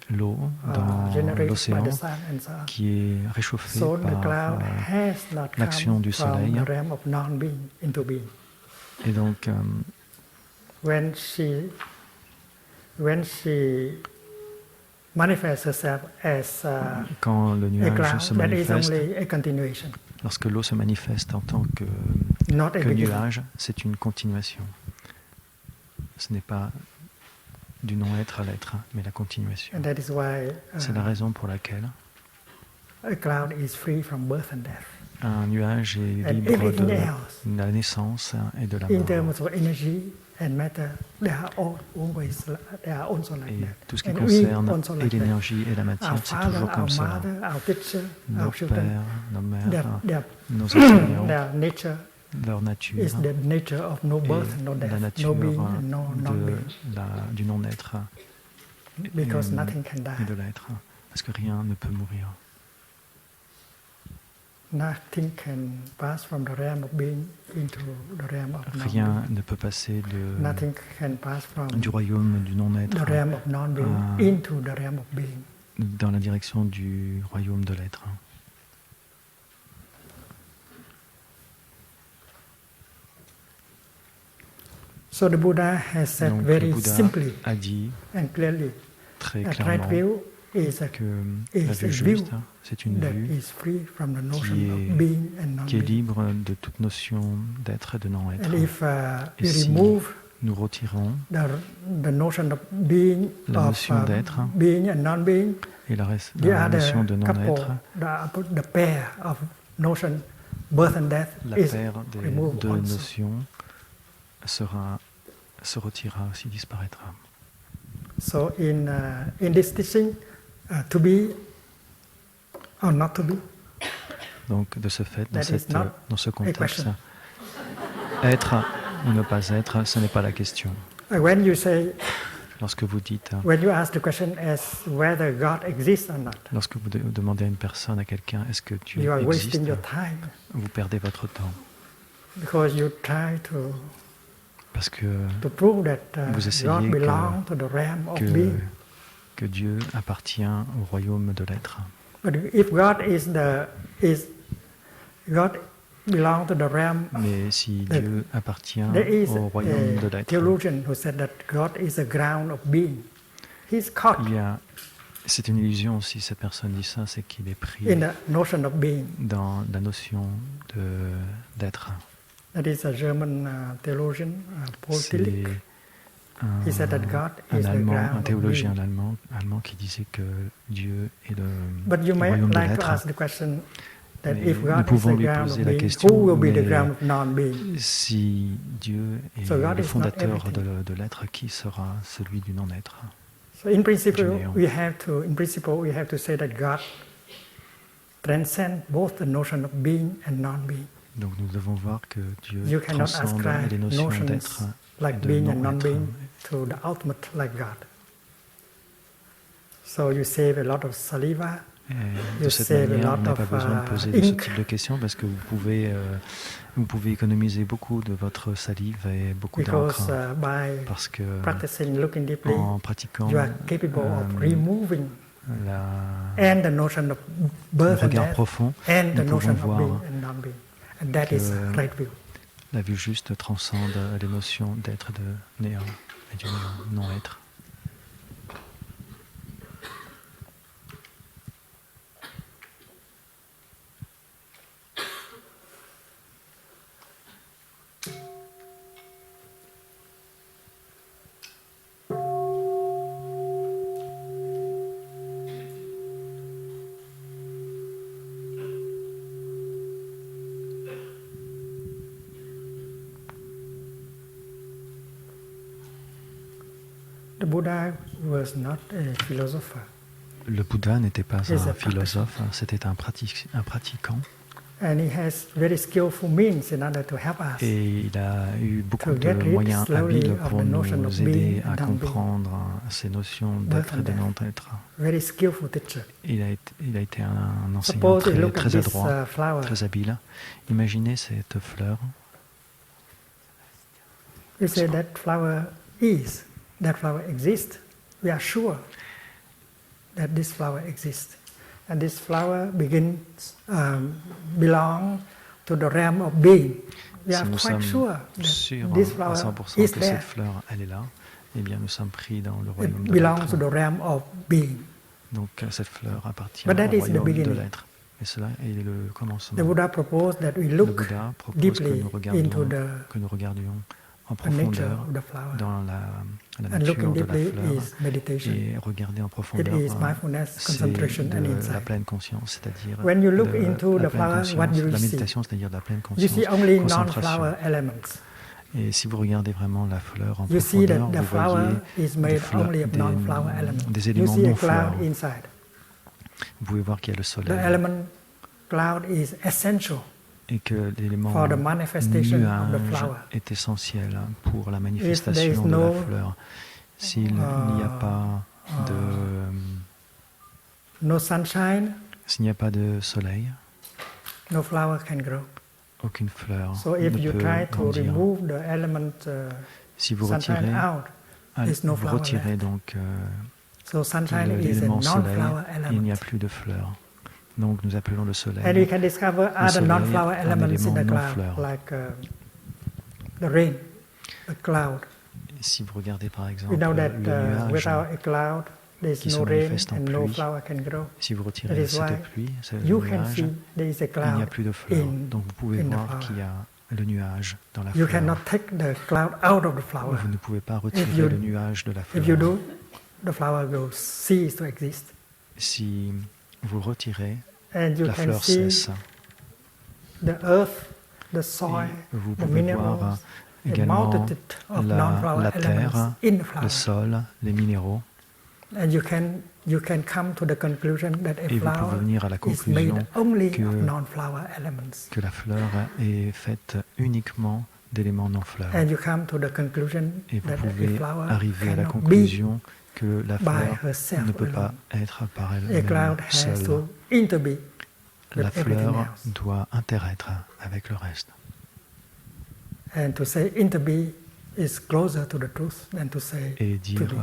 est l'eau dans generated by l'océan the sun and so on. qui est réchauffée So the par cloud has not l'action come du from soleil. the realm of non-being into being. et donc When she manifests herself as quand le a nuage cloud, se that is manifeste, only a continuation, lorsque l'eau se manifeste en tant not a que beginning. nuage, c'est une continuation. Ce n'est pas du non-être à l'être, mais la continuation. And that is why C'est la raison pour laquelle a cloud is free from birth and death. un nuage est And libre everything de else, la naissance et de la in mort. terms of energy and matter, they are also like Et that. tout ce qui And we concerne also et like that. l'énergie et la Our matière, c'est father, toujours our comme ça. mother, our teacher, Nos our children, pères, nos mères, nos their enseignants, nature leur nature is the nature of no birth and no et la death, nature no being and no non-being, du non-être because et nothing can et de die. l'être. Parce que rien ne peut mourir. Nothing can pass from the realm of being into the realm of Rien non-being. ne peut passer Nothing can pass from du royaume du non-être the realm of non-being Ah. into the realm of being. dans la direction du royaume de l'être. So the Buddha has said Donc le very Bouddha simply a dit and clearly, très a right clairement view is a que is la a vue view juste, c'est une that vue is free from the notion qui of est- being and qui est non-being. libre de toute notion d'être et de non-être. And if Et we si remove nous retirons the notion of being, la notion d'être being and non-being, et la the notion de other non-être, couple, the pair of notion, birth and death, la is paire des removed deux also. notions se retirera aussi, disparaîtra. So in this teaching, to be or not to be, Donc de ce fait, That is not dans ce contexte, question. être ou ne pas être, ce n'est pas la question. when you say, Lorsque vous dites, when you ask the question as whether God exists or not, lorsque vous demandez à une personne, à quelqu'un, est-ce que Dieu you are existe, wasting your time vous perdez votre temps. because you try to Parce que prove that Vous essayez God que- belongs to the realm of being. que Dieu appartient au royaume de l'être. But if God God belongs to the realm, Mais si There- Dieu appartient there is au royaume de a l'être, theologian who said that God is the ground of being. He's caught. il y a C'est une illusion si cette personne dit ça, c'est qu'il est pris in the notion of being. dans la notion d'être. That is a German theologian, Paul Tillich. He said that God is the ground un of théologien being. allemand qui disait que Dieu est le But you may royaume de like to l'être. ask the question that Mais if nous God is pouvons the lui ground poser of la being, question, who will be the mais ground of non-being? si Dieu est So God le is not fondateur everything. de l'être, qui sera celui du non-être? So in principle, Généant. we have to say that God transcends both the notion of being and non-being. Donc nous devons voir que Dieu You cannot transcende les ascribe notions notions d'être et like de being and non-être. non-being to the ultimate like God. So you save a lot of saliva. Et You de cette save a manière, lot vous n'avez pas of, besoin de poser de ce ink. type de questions parce que vous pouvez économiser beaucoup de votre salive et beaucoup Because d'encre by parce que practicing looking deeply, en pratiquant you are capable of removing and the notion of le birth and regard death profond, and the nous notion pouvons of being voir and non-being. And that is que right view. la vue juste transcende les notions d'être et de néant et du non-être. The Buddha was not a philosopher. Le Bouddha n'était pas He's un a philosophe, c'était un pratiquant. And he has very skillful means in order to help us. Et il a eu beaucoup To get de rid moyens slowly habiles of pour the notion of nous aider being à and non-being. comprendre ces notions d'être et de non-être. Very skillful teacher. Il a été un enseignant Suppose you look at très this adroit, flower. très habile. Imaginez cette fleur. We say that flower exists. We are sure that this flower exists. And this flower belong to the realm of being. We Si are nous quite sommes sure sûrs that this à flower 100% is que there. cette fleur, elle est là, eh bien nous sommes pris dans le It royaume de belongs to l'être. the realm of being. Donc cette fleur appartient But that au is the royaume de beginning. l'être. Et cela est le The commencement. Buddha proposed that we Le look Bouddha propose deeply into que nous regardions en the nature profondeur of the flower. dans la And looking nature de la deeply fleur is meditation. et regarder en It profondeur is mindfulness, c'est concentration, and de la insight. pleine conscience, c'est-à-dire When you look de into la the pleine flower, conscience, what do you la see? méditation, c'est-à-dire de la pleine You conscience, see only concentration. non-flower elements. Et si vous regardez vraiment la fleur en You see that profondeur, the vous flower voyez is made only of non-flower elements. des You éléments see a non cloud fleurs. inside. Vous pouvez voir qu'il y a le The soleil element cloud is essential et que l'élément for the manifestation of the nuage flower. est essentiel pour la there is manifestation de no, la fleur. S'il n'y a pas no sunshine, s'il n'y a pas de soleil, no flower can grow. aucune fleur So if ne you peut try to grandir. remove the element Si vous sunshine retirez, out, there's no vous flower retirez left. donc So sunshine is a l'élément soleil, non-flower il n'y a element. plus de fleurs. Donc nous appelons le soleil. And we can discover other soleil, non-flower un elements in élément the cloud, non-fleur. like the rain, the cloud. Si vous regardez par exemple We know that le nuage, without a cloud, there's qui se no rain manifeste en and no pluie. flower can grow. si vous That retirez is why cette pluie, ce You can nuage, see there is a il n'y a cloud plus de fleurs. in, Donc vous pouvez in the voir flower. qu'il y a le nuage dans la You fleur. cannot take the cloud out of the flower. Vous ne pouvez pas retirer you- le nuage de la fleur. If you do, the flower will cease to exist. Si vous le retirez, And you la can fleur see cesse. the earth, the soil, Et vous the pouvez minerals, voir a également multitude of non-flower la terre, elements in the le flower. sol, les minéraux. And you can come to the conclusion that a Et vous flower pouvez venir à la is conclusion made only que- of non-flower elements. que la fleur est faite uniquement d'éléments non fleurs. And you come to the conclusion Et vous that a pouvez flower arriver à la cannot be conclusion que la by fleur herself ne peut pas alone. être par A elle-même cloud has seule. to interbe La with everything fleur else. doit interêtre avec le reste. And to say interbe is closer to the truth than to say Et dire to be.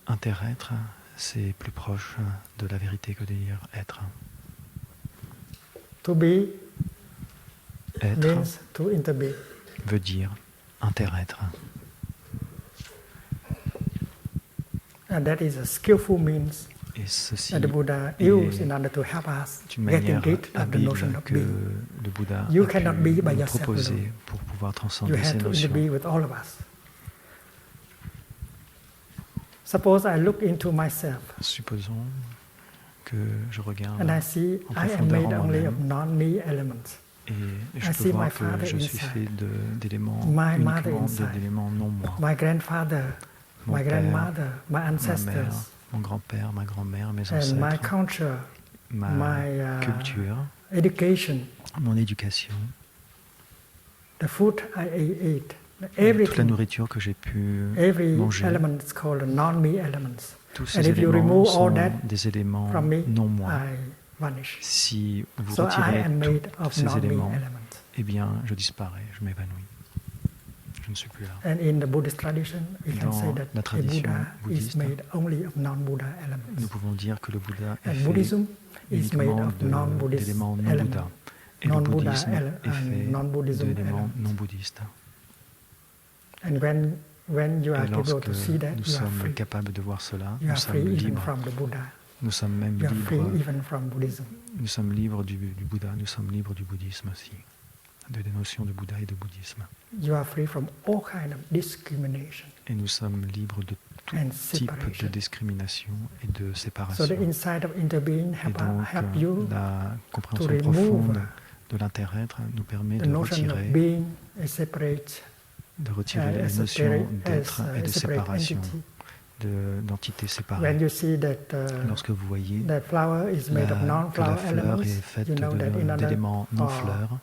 interêtre, c'est plus proche de la vérité que de dire être. To be Être means to interbe. veut dire interêtre. And that is a skillful means Et ceci that the Buddha est used in order to help us une getting manière rid of the habile notion of que being. le Bouddha You a pu cannot be by nous yourself proposer alone. pour pouvoir You transcender ces have to notions. be with all of us. Suppose I look into myself Supposons que je regarde and I see en I am profondeur made en only moi-même of non-me elements. et je I peux see voir my que father je suis inside, fait d'éléments my mother uniquement inside, d'éléments non moi. my grandfather, Mon my père, grandmother, my Ma mère, ancestors, mon grand-père, ma grand-mère, mes and my ancêtres, culture, ma my culture, education, mon éducation, the food I ate, toute la everything, nourriture que j'ai pu every manger. element is called non-me elements. Tous And ces if you éléments remove all sont that des éléments from me, non moi. I vanish. Si vous So I retirez am made tous of ces non-me éléments, elements. eh bien, je disparais, je m'évanouis. Je ne suis plus là. And in the Buddhist tradition, we can Dans say that la a tradition Buddha is bouddhiste, made only of non-Buddha Nous elements. pouvons dire que le Bouddha est And fait Buddhism is made uniquement of non-Buddhist d'éléments non-Bouddha. elements. Et le Non-Buddha bouddhisme est and fait non-Buddhism d'éléments elements. non-bouddhistes. And when you are Et able lorsque to see that, nous you are sommes free. capables de voir cela, You nous are sommes free even libres. from the Buddha. Nous sommes même You are free libres. even from Buddhism. Nous sommes libres du Bouddha, nous sommes libres du bouddhisme aussi, des notions de Bouddha et de bouddhisme. You are free from all kind of discrimination Et nous sommes libres de tout and type de separation. discrimination et de So séparation. the insight of interbeing Et help donc, you la compréhension to remove profonde de l'inter-être nous permet the de notion of retirer being a separate la as a notion separate, d'être et de a separate séparation, entity. d'entité When séparée. you see that Lorsque vous voyez the flower is made of que la non-flower fleur elements, est faite you know that in order d'éléments non-fleurs,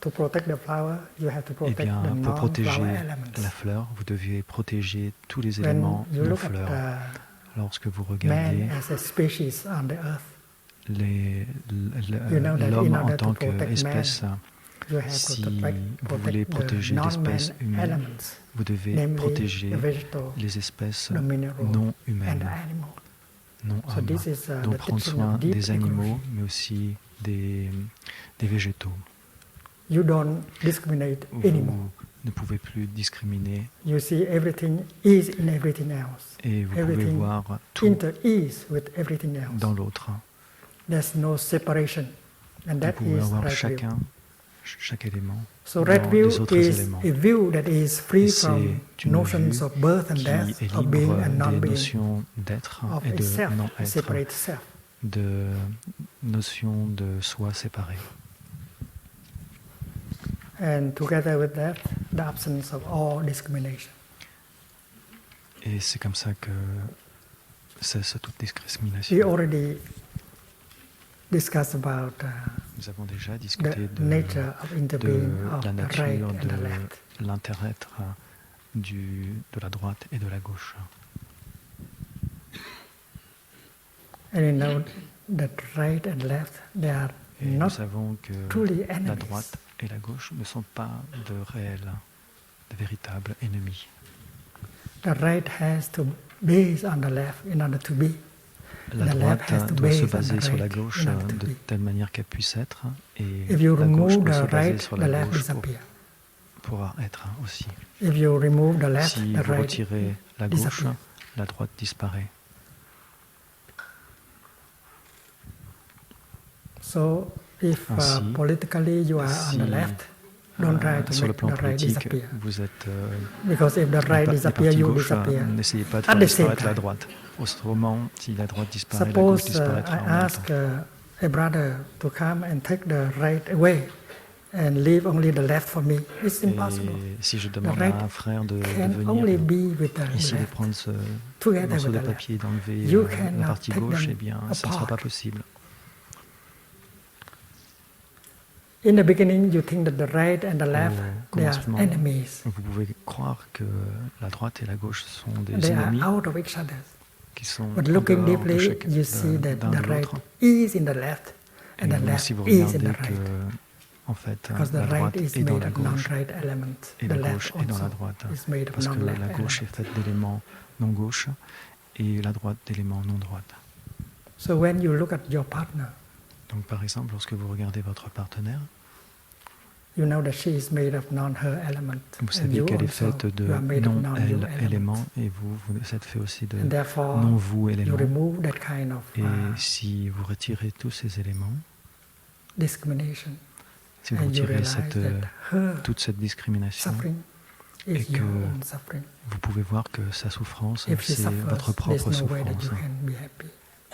to protect the flower, you have to eh protect bien, the pour non-flower protéger elements. la fleur, vous deviez protéger tous les When éléments you look non-fleurs. at Lorsque vous regardez man as a species on the earth, l'homme You know that in en order tant to protect qu'espèce, you have si to vous voulez protect the protéger non-man l'espèce humaine, elements, vous devez namely protéger the vegetable, les espèces the mineral, non and humaines, the animal. non So hommes. this is Donc the prendre teaching soin of deep des animaux, ecology. mais aussi des végétaux. You don't discriminate anymore. Vous ne pouvez plus discriminer You see everything is in everything else. et vous pouvez Everything voir tout inter-is with everything else. dans l'autre. There's no separation. And Vous that pouvez is avoir right view. chaque élément So dans right view les autres is éléments. a view that is free Et from c'est une notions vue of birth and qui death, est of being libre and des non-being, notions d'être of et a de self, a non-être, separate self. de notions de soi séparées. And together with that, the absence of all discrimination. Et c'est comme ça que cesse toute We discrimination. already discussed about Nous avons déjà the discuté nature of interbeing of la the right nature and the left. de l'inter-être de la droite et de la gauche. And you know that right and left, they are Et nous not savons que truly la enemies. droite et la gauche ne sont pas de réels, de véritables ennemis. The right has to base on the left in order to be. La The left has droite to doit se base on baser the sur la right gauche in order to de be. telle manière qu'elle puisse être, et If you la gauche remove doit se the baser right, sur the la left gauche disappear. pour être aussi. If you remove the left, Si the vous right retirez la gauche, disappear. la droite disparaît. So if Ainsi, politically you are on the si, left, don't try to sur le make plan the right politique, disappear. vous êtes Because if the right les disappear, partis you gauche, disappear. n'essayez pas de At faire the same disparaître la time. droite. Autrement, si la droite disparaît, la gauche Suppose I disparaîtra en même ask temps. a brother to come and take the right away and leave only the left for me. It's impossible. Et si je demande right à un frère de Can only venir be with the ici, de left. prendre ce Together morceau with de the left. papier et d'enlever You la cannot partie take gauche, them eh bien, ça ne sera pas apart. possible. In the beginning, you think that the right and the left, Au they are commencement, enemies. vous pouvez croire que la droite et la gauche sont des They ennemis are out of each other. qui sont But en looking dehors de deeply, chaque- you see that d'un the de right l'autre. is in the left Et and the vous, left si vous is in regardez the que, right. en fait, Because the la right droite is est dans made la of gauche non-right elements. et The la left gauche est dans la also droite. is made of Parce que non-left la gauche est elements. faite d'éléments non-gauche et la droite d'éléments non-droite. So when you look at your partner, Donc par exemple, lorsque vous regardez votre partenaire, You know that she is made of non-her element. Vous And savez you qu'elle est also, faite de you are made of non-you non-elle element. éléments et vous êtes fait aussi de And therefore, non-vous you éléments. remove that kind of Et si vous retirez tous ces éléments, discrimination. si vous And you retirez realize that her toute cette discrimination, suffering et is que your own suffering. vous pouvez voir que sa souffrance, If she c'est votre suffers, propre there's no way that souffrance. you can be happy.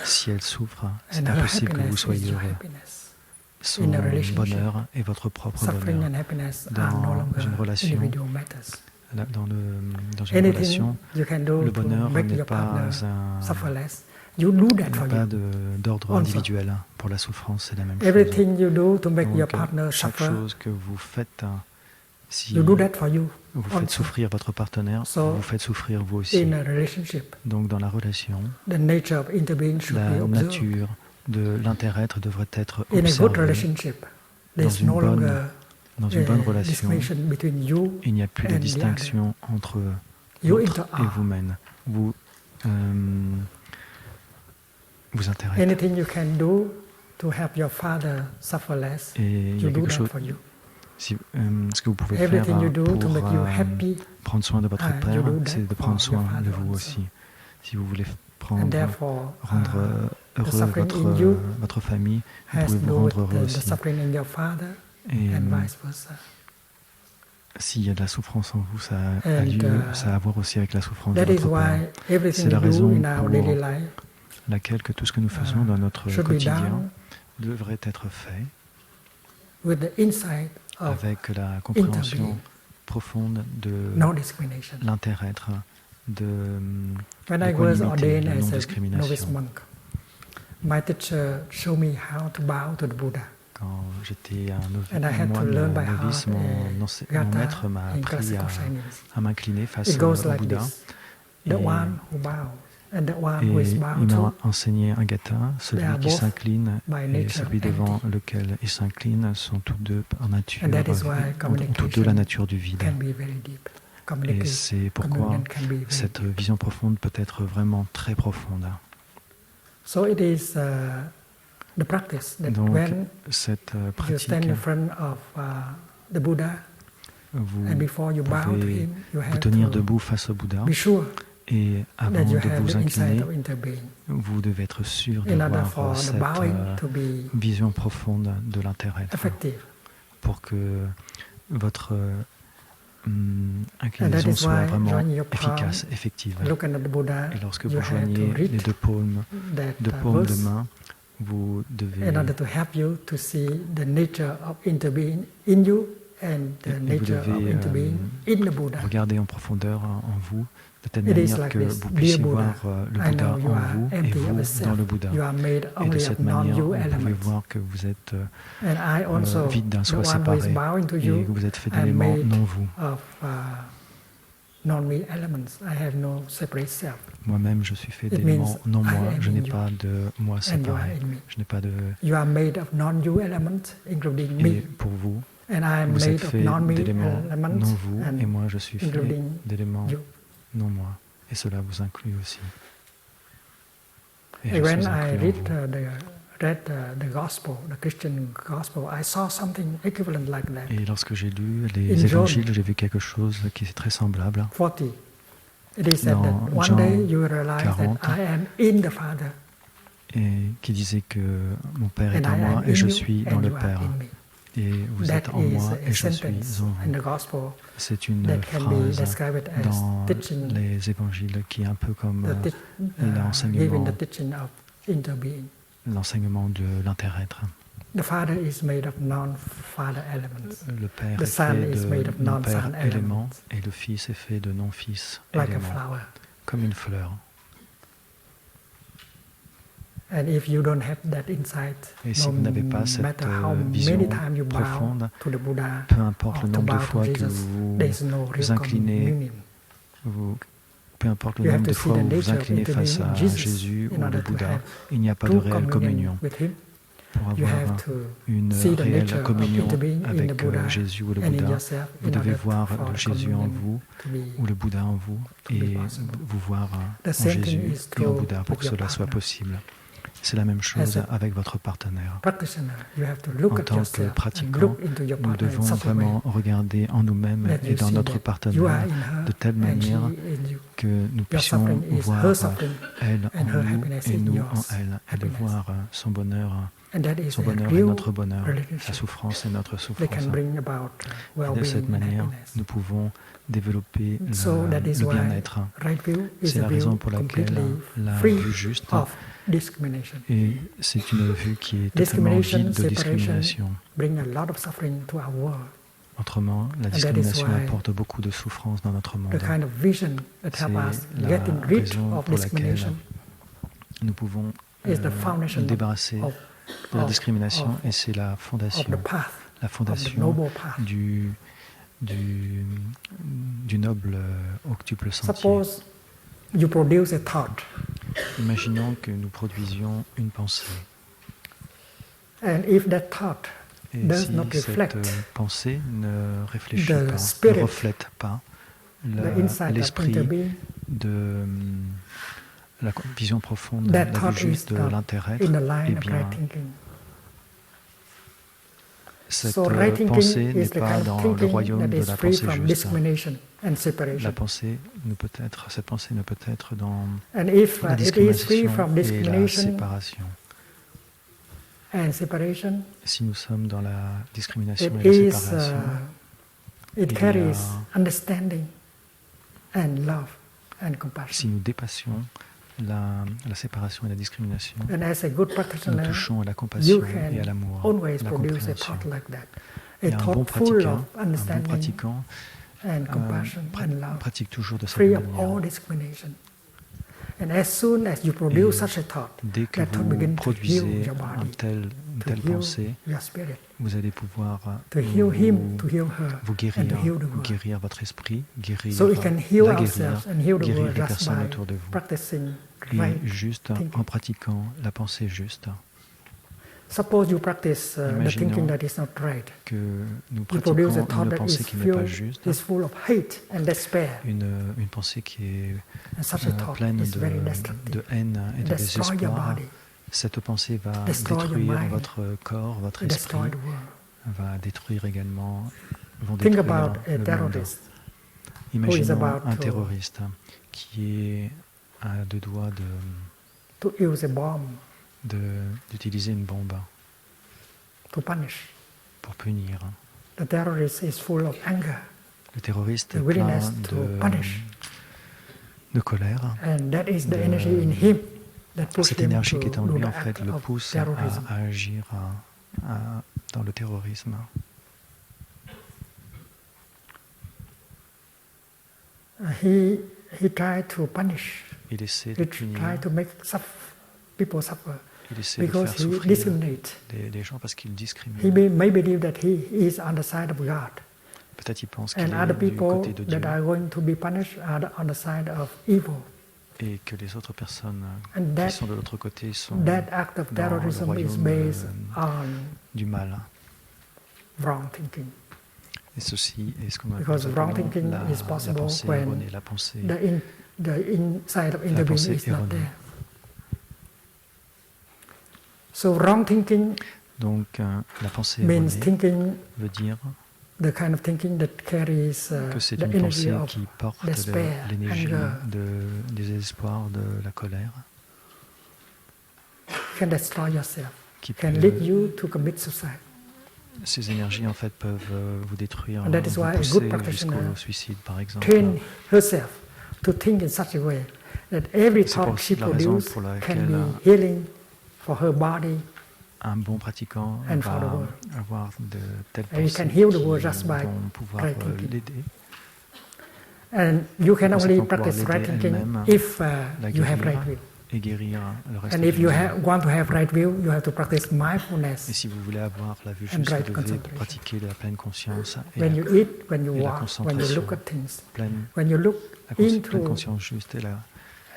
Si elle souffre, c'est And her impossible que vous happiness is soyez your heureux. happiness. Son In a relationship, bonheur est votre propre Suffering bonheur. and happiness are no Dans longer une relation, individual matters. Dans une Anything relation, you can do le to bonheur make n'est your pas partner un... suffer less, you do that for pas you. d'ordre Also. individuel. Pour la souffrance, c'est la même chose. Everything you do to make your Donc, partner chaque suffer, chose que vous faites, si you do that for you. vous faites also. souffrir votre partenaire, So, vous faites souffrir vous aussi. In a relationship, Donc dans la relation, the nature of interbeing should la be observed. nature de l'inter-être devrait être In a good observée. relationship, there's une no bonne longer Dans une bonne relation, distinction between you il n'y a plus de and the distinction entre You l'autre et inter-are. vous-même. Vous intéressez. Anything you can do to help your father suffer less, Et il y you a do quelque that chose, for you. ce que vous pouvez faire Everything you do to pour make you happy, prendre soin de votre you père, do that c'est de for prendre soin your de father vous also. aussi. Si vous voulez and therefore, rendre heureux suffering in you votre famille, vous has pouvez to vous do with rendre heureux the aussi. suffering in your father Et and vice versa. s'il y a de la souffrance en vous, ça a And, lieu, ça a à voir aussi avec la souffrance de That is votre why père. everything C'est la we do raison in our pour daily life laquelle que tout ce que nous faisons dans notre should be quotidien done devrait être fait with the insight of avec la compréhension interbeing. profonde de no discrimination. l'inter-être, de When I was l'équanimité, ordained de la as a novice non-discrimination. monk, my teacher showed me how to bow to the Buddha. Quand j'étais un And I had to learn by novice, heart mon Gatha maître m'a in appris classical Chinese. à m'incliner face It goes au like Bouddha. this: the Et- one who bows and the one Et who is il bowed m'a to enseigné un gatha, celui are qui both s'incline by et nature celui devant empty. lequel il s'incline sont tous deux en nature, And that is why ont tous deux la communication nature du vide. can be very deep. Et Communication, c'est pourquoi communion can be very cette deep. vision profonde peut être vraiment très profonde. So it is the practice that Donc when cette you pratique, stand in front of the Buddha vous and before you bow to pouvez him, you vous have tenir to debout face au Bouddha be sure et avant that you de have vous the insight incliner, of interbeing vous devez être sûr in order d'avoir for the cette bowing to be vision profonde de l'intérêt-être effective. pour que votre And that inclinaison is soit why vraiment join your palm, efficace, effective. looking at the Buddha, Et lorsque you vous have joignez to les read deux paumes that de verse main, vous devez in order to help you to see the nature of interbeing in you and the Et vous nature of devez, interbeing in the Buddha. regarder en profondeur en vous, de telle It is manière like que this. vous Dear puissiez Buddha, voir le I Bouddha know you en are vous et empty of vous yourself. dans le Bouddha. You are made Et de only cette of manière, non-you vous pouvez elements. voir que vous êtes And I also, vide d'un the soi one who is séparé bowing to et you, que vous êtes fait I'm d'éléments made non vous. of non-me elements. I have no separate self. Moi-même, je suis fait It d'éléments means non moi. I am Je in n'ai you. pas de moi And you are séparé. in me. Je n'ai pas de. You are made of non-you elements, including Et me. pour vous, And I am vous êtes made of fait non-me d'éléments elements, non vous, and et moi, je suis fait including d'éléments you. non moi. Et cela vous inclut aussi. Et And je when suis I inclus en read vous. the gospel, the Christian gospel, I saw something equivalent like that. Et lorsque j'ai lu In les John évangiles, j'ai vu quelque chose qui est très semblable. 40. It is said Dans that one Jean day you will realize 40, that I am in the Father, Et qui disait que mon Père est and en I moi am et je in suis you, dans and le you are Père. in me. Et vous That êtes en is moi a et je suis sentence en in vous. the gospel C'est une that can be phrase described as dans teaching, les évangiles qui est un peu comme giving l'enseignement the teaching of interbeing. l'enseignement de l'inter-être. The Father is made of non-Father elements, Le Père The est Son fait is made of de non-Père non-Son éléments elements. et le Fils est fait de non-Fils like a éléments, flower. comme une fleur. And if you don't have that insight, Et si no vous n'avez pas cette matter how vision many times you bow profonde, to the Buddha peu importe or le to nombre de bow fois to que Jesus, vous there is no vous real inclinez, communion. peu importe le You have nombre de to see fois the où vous nature of inclinez face à interbeing in Jesus Jésus in ou order le to Bouddha, have il n'y a pas de true réelle communion. with Him. Pour You avoir have to une see the nature réelle of communion interbeing in avec the Buddha Jésus ou le and in Bouddha, yourself vous in devez order voir for le the Jésus en communion vous to be. ou le Bouddha en vous to be et possible. vous voir The en same thing Jésus is et en true Bouddha pour with que your cela soit partner. possible. C'est la même chose As a avec votre partenaire. practitioner, you have to look En at tant que yourself and pratiquant, look into your nous partner in devons such a way vraiment regarder en nous-mêmes that et you dans see notre that you are partenaire in her de telle and she manière in you. que nous puissions suffering is voir her suffering elle and her en nous happiness et is nous yours en elle, et de happiness. voir son bonheur And that is et a real notre bonheur, sa relationship souffrance et notre that souffrance. can bring about Et de well-being cette and manière, happiness. nous pouvons développer So that is le why bien-être. right view is C'est a la raison view pour laquelle completely la free vue juste of discrimination. et c'est une vue qui est totalement Discrimination, vide de separation discrimination. bring a lot of suffering to our world. Autrement, la that is discrimination why apporte beaucoup de souffrance dans notre monde. The kind of vision that C'est help us la getting rid raison of pour laquelle discrimination nous pouvons is the nous foundation débarrasser of, de la of- discrimination of- et c'est la of fondation, the path, la of the fondation noble path. du noble octuple sentier. Suppose you produce a thought, Imaginons que nous produisions une pensée. and if that thought Et does si not cette reflect pensée ne réfléchit the pas, spirit, ne reflète pas the insight of l'esprit interbeing, de la vision profonde, that la thought vue is juste de not l'intérêt, in the eh line of bien, right thinking. cette So right thinking pensée n'est is the pas kind of dans le thinking royaume that de is la free pensée from juste. discrimination and La separation. pensée cette pensée ne peut être dans And if la it is free discrimination from et la discrimination séparation. and separation, Si nous sommes dans la discrimination it et la is séparation, it il y carries a- understanding and love and si compassion. nous dépassions la séparation et la discrimination, And as a good nous practitioner, touchons à la you compassion et à can l'amour, always la produce a compréhension. thought like that. Et A un bon thought full pratiquant, of understanding and compassion and love, pratique toujours de cette free of manière. all discrimination. And as soon as you produce Et such a thought, dès que that thought vous begins to heal produisez your body, une to telle heal pensée, your spirit, vous allez pouvoir to heal him, to vous, heal her, vous and to guérir, heal the world. guérir votre esprit, guérir So we can heal la ourselves and heal the guérir world les just personnes by autour de vous. practicing Et right juste thinking. en pratiquant la pensée juste, Suppose you practice the Imaginons thinking that is not right. que nous You pratiquons produce a thought une that pensée is qui n'est pas full, juste, is full of hate and despair. une pensée qui est And such a thought pleine is very destructive. de haine et It de destroy your désespoir. body, Cette pensée va destroy your détruire mind, votre corps, votre it destroy esprit, the world. va détruire également, vont Think détruire about a le monde. terrorist Imaginons about un to- terroriste qui est à deux doigts to use a bomb d'utiliser une bombe to punish. pour punir. The terrorist is full of anger, Le terroriste the est plein willingness to punish. de colère. And that is the de- energy in him that pushes Cette him énergie to qui est en do lui, the en act fait, le of pousse terrorism. à agir dans le terrorisme. He tried to punish. Il essaie He de punir, tried to make people suffer il essaie de because faire he souffrir discriminates. les gens parce qu'il discrimine. He may believe that he is on the side of God, Peut-être il pense qu'il and other est du people côté de Dieu that are going to be punished are on the side of evil. et que les autres personnes And that- qui sont de l'autre côté sont That act of dans le terrorism is royaume based on du mal. wrong thinking. Et ceci est ce que nous Because wrong appelons thinking la is possible pensée when erronée, la pensée The inside of la interbeing pensée is not erronée. there. So wrong thinking Donc la pensée means erronée thinking veut dire the kind of thinking that carries que c'est the une energy pensée of qui porte despair, l'énergie anger. du désespoir, de la colère, can destroy yourself, qui can peut- lead you to commit suicide. ces énergies en fait peuvent vous détruire, And that is vous why a good pousser practitioner jusqu'au suicide par exemple. Train herself to think in such a way that every C'est thought pour she la raison produces pour can laquelle be healing for her body. Un bon pratiquant And for the va world. avoir de telles And you pensées can heal the qui world just by vont pouvoir right thinking. l'aider. And you can Nous only allons pouvoir practice right l'aider thinking elle-même, if la you have guérir right will. et guérir le reste And if du you monde. want to have right will, you have to practice Et mindfulness. si vous voulez avoir la vue and juste, right vous devez concentration. pratiquer la pleine conscience et When you eat, when you et la walk, when you concentration. look at things, pleine, when you look pleine into conscience juste et la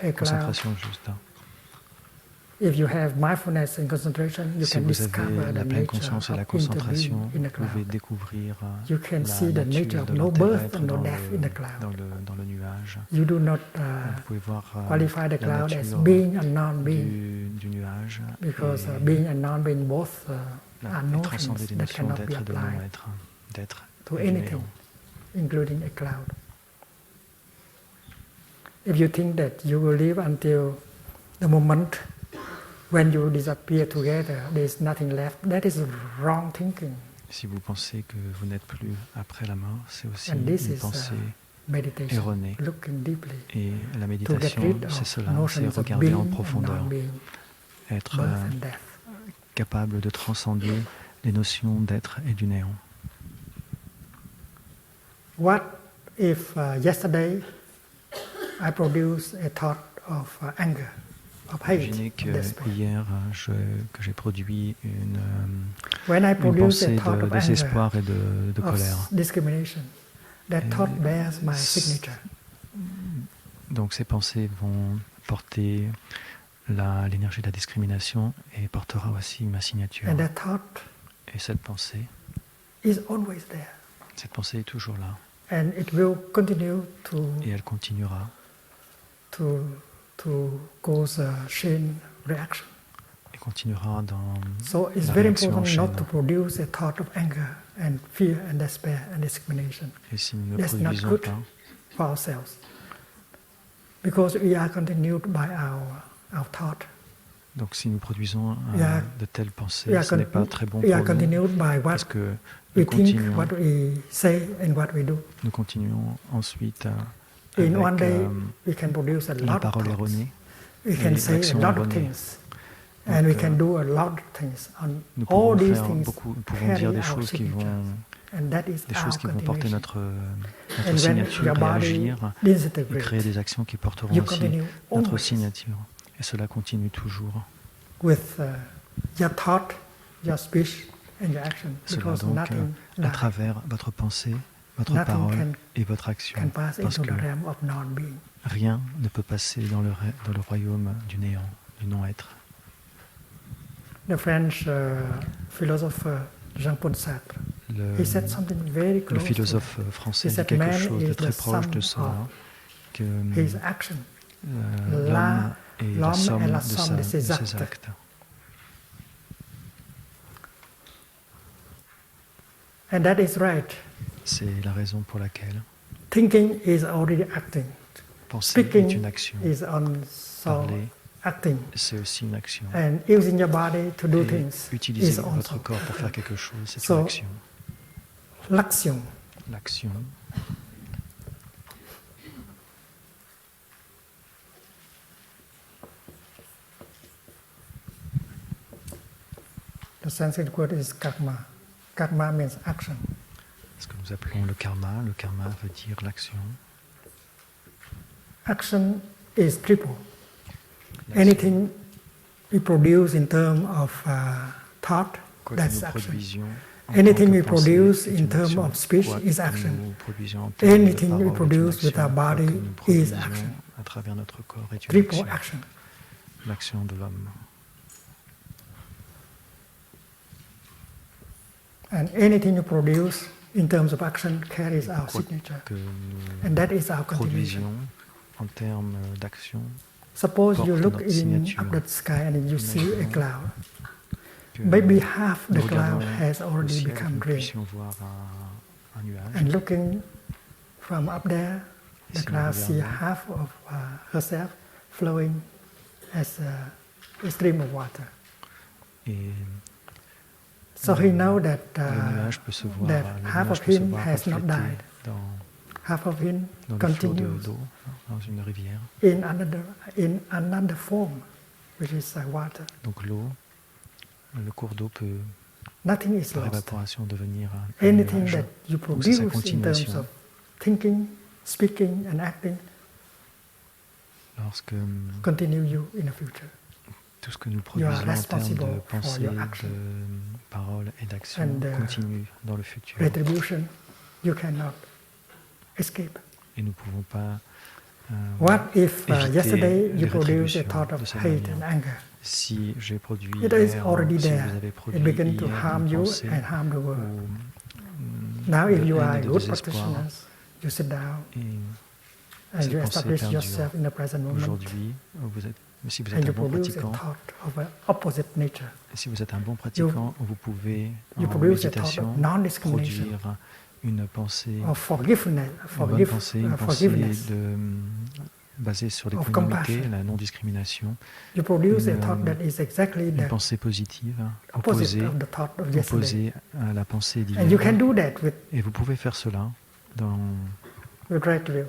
a cloud, concentration juste. if you have mindfulness and concentration, you Si can vous discover avez the la pleine nature conscience et of la concentration, interbeing in the vous pouvez cloud. découvrir You can la see the nature nature of de no l'intérêt birth and no death in the cloud. dans le nuage. You do not Vous pouvez voir qualify the la cloud as nature being a non-being. du nuage because et being and non-being both are et notions transcender les that notions cannot be d'être et de applied non-être, d'être to et du anything, néant. including a cloud. If you think that you will live until the moment when you disappear together, there is nothing left, that is wrong thinking. Si vous pensez que vous n'êtes plus après la mort, c'est aussi And this une is pensée meditation, erronée. looking deeply Et la to get méditation, rid c'est of cela, c'est notions of regarder en being and profondeur, non-being, être birth and death. capable de transcender les notions d'être et du néant. What if yesterday I produced a thought of anger, of hate, Imaginez of despair? qu'hier, que j'ai produit When I une produce a pensée thought of anger, désespoir et de colère. of discrimination, that thought bears my signature. Donc ces pensées vont porter l'énergie de la discrimination et portera aussi ma signature. And that thought Et cette pensée is always there. est toujours là. And it will continue Et elle continuera to cause a chain reaction. et continuera dans So it's la very réaction en important not chaîne. to produce a thought of anger and fear and despair and discrimination Et si nous ne That's not produisons good. pas, for ourselves. Because we are continued by our thought. donc si nous produisons Yeah. de telles We pensées, are, ce n'est pas très bon we are pour nous, continued by what parce que we nous think, continuons, what we say and what we do. nous continuons ensuite In one avec day, we can produce a la lot of parole thoughts. erronée. We can et say a l'action lot of erronée. things. And we can do a lot of things. And Nous all pouvons these faire things beaucoup, nous pouvons carry dire des our choses qui signature. vont, And that is des our choses qui vont porter continuation. notre And when signature your et body agir et disintegrates, créer des actions qui porteront you aussi continue notre always signature. Et cela continue toujours. with your thought, your speech, and your action. Cela Because donc nothing à dies, travers votre pensée, votre Nothing parole et votre action. can pass Parce into que the realm of non-being. rien ne peut passer dans le royaume du néant, du non-être. The French philosopher Jean-Paul Sartre, he said something very Le close to philosophe français He dit said quelque man chose de is très the proche de sum cela, of que his action. l'homme est la l'homme somme est la de somme de ses ses actes. actes. And that is right. C'est la raison pour laquelle Thinking is already acting. penser est Speaking une action. is also Parler, acting. c'est aussi une action. And using your body to do Et things utiliser is votre also corps pour faire quelque chose, c'est So- une action. l'action. L'action, The Sanskrit word is karma. Karma means action. ce que nous appelons le karma veut dire l'action. Action is triple. L'action, Anything we produce in terms of thought, quoi que that's nous action. produisions en Anything tant we que pensée produce est in une terms action. of speech Quoi is que action. nous produisions en termes de Anything we parole est une produce with action. our Quoi que body nous is produisons action. à travers notre corps est une Triple action. action. L'action de l'homme. And anything you produce in terms of action carries our Quoi signature. que nous And that is our continuation. produisions en termes d'action, Suppose you porte look notre in signature. up the sky and you see a Imaginons cloud. que Maybe half the nous cloud regardons has au already ciel, become nous gray. puissions voir un nuage. And looking from up there, the Si nous cloud see regardons, half of herself flowing as a stream of water. Et So he know that le nuage peut se voir, that le half nuage of peut se him voir has not reflété died. dans Half of him le flot continues d'eau, dans une rivière. in another form, which is water. Donc l'eau, le cours d'eau peut, Nothing is par lost. évaporation, devenir un Anything nuage. that you Donc c'est sa produce in terms continuation. of thinking, speaking, and acting Lorsque continue you in the future. tout ce que nous You are produisons en termes responsible de for pensée, your action. de parole et d'action And, continue dans le futur. Retribution, you cannot escape. Et nous ne pouvons pas What if éviter yesterday les you produced a rétributions thought de of cette hate manière. and anger? Si j'ai produit It is hier, already si there. vous avez It produit begins to hier harm une you pensée and harm the world. ou Now, if de you haine are et a de good désespoir, practitioner, you sit down et and ces you pensées establish perdurent. yourself in the present moment. Aujourd'hui, vous Mais si vous and êtes you un bon produce a pratiquant, thought of an opposite nature. si vous êtes un bon pratiquant, vous pouvez You en produce a thought méditation of non-discrimination, produire une pensée, of forgiveness, une bonne pensée, une pensée forgiveness. basée sur Of l'équanimité, compassion. la non-discrimination, You produce a une, thought that is exactly une the pensée positive, opposite opposée, of the thought of yesterday. opposée à la pensée And you can divine. do that Et vous pouvez faire cela with right will.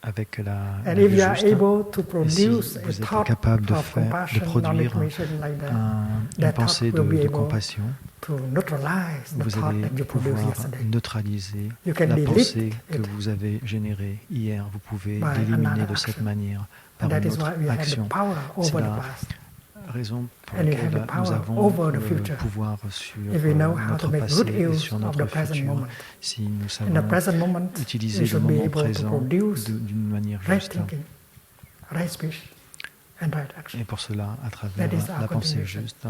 avec la And vue if you are juste. able to Et si produce a vous êtes thought capable de of faire, de compassion, produire non-discrimination like that, une that pensée thought will be de able compassion, to neutralize the vous thought allez that you produced pouvoir yesterday. neutraliser You can la delete pensée que it vous avez générée hier. Vous pouvez by l'éliminer another de cette action. manière par And that une is why autre we have the action. power C'est over the la past. raison pour And you have laquelle the nous power avons over the le future. pouvoir sur If we know how to notre make passé good et use sur of notre the present futur. moment. Si nous In the savons present moment, utiliser you le should be moment able to présent produce d'une manière right juste. thinking, right speech, and right action. Et pour cela, à travers That is our la pensée continuation. juste,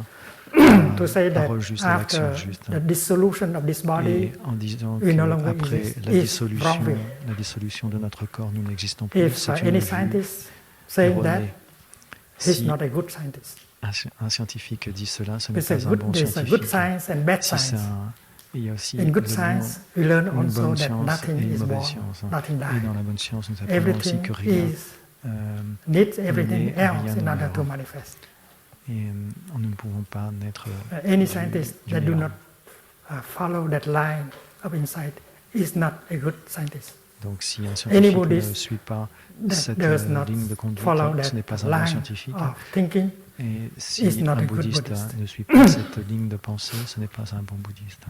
To say la that parole juste et after l'action juste. the dissolution of this body, Et en disant we no longer qu'après exist, la is wrong will. dissolution de notre corps, nous n'existons plus. If C'est une any vue scientist saying that, erronée. he's Si not a good scientist. un scientifique dit cela, ce n'est There's a pas un bon there's a scientifique. good science and bad Si c'est science. il y a aussi In good le science, we learn une also bonne that science et nothing une is mauvaise born, science. nothing Et dans dies. la bonne science, nous apprenons aussi Everything que rien needs everything rien else in ne order meurt. to manifest. et nous ne pouvons pas naître Any scientist du that do néant. not follow that line of insight is not a good scientist. Donc si un scientifique Any ne Buddhist suit pas That cette does not ligne de conduite, follow ce that n'est pas un bon line scientifique. of thinking Et si is not un a good bouddhiste Buddhist. ne suit pas cette ligne de pensée, ce n'est pas un bon bouddhiste.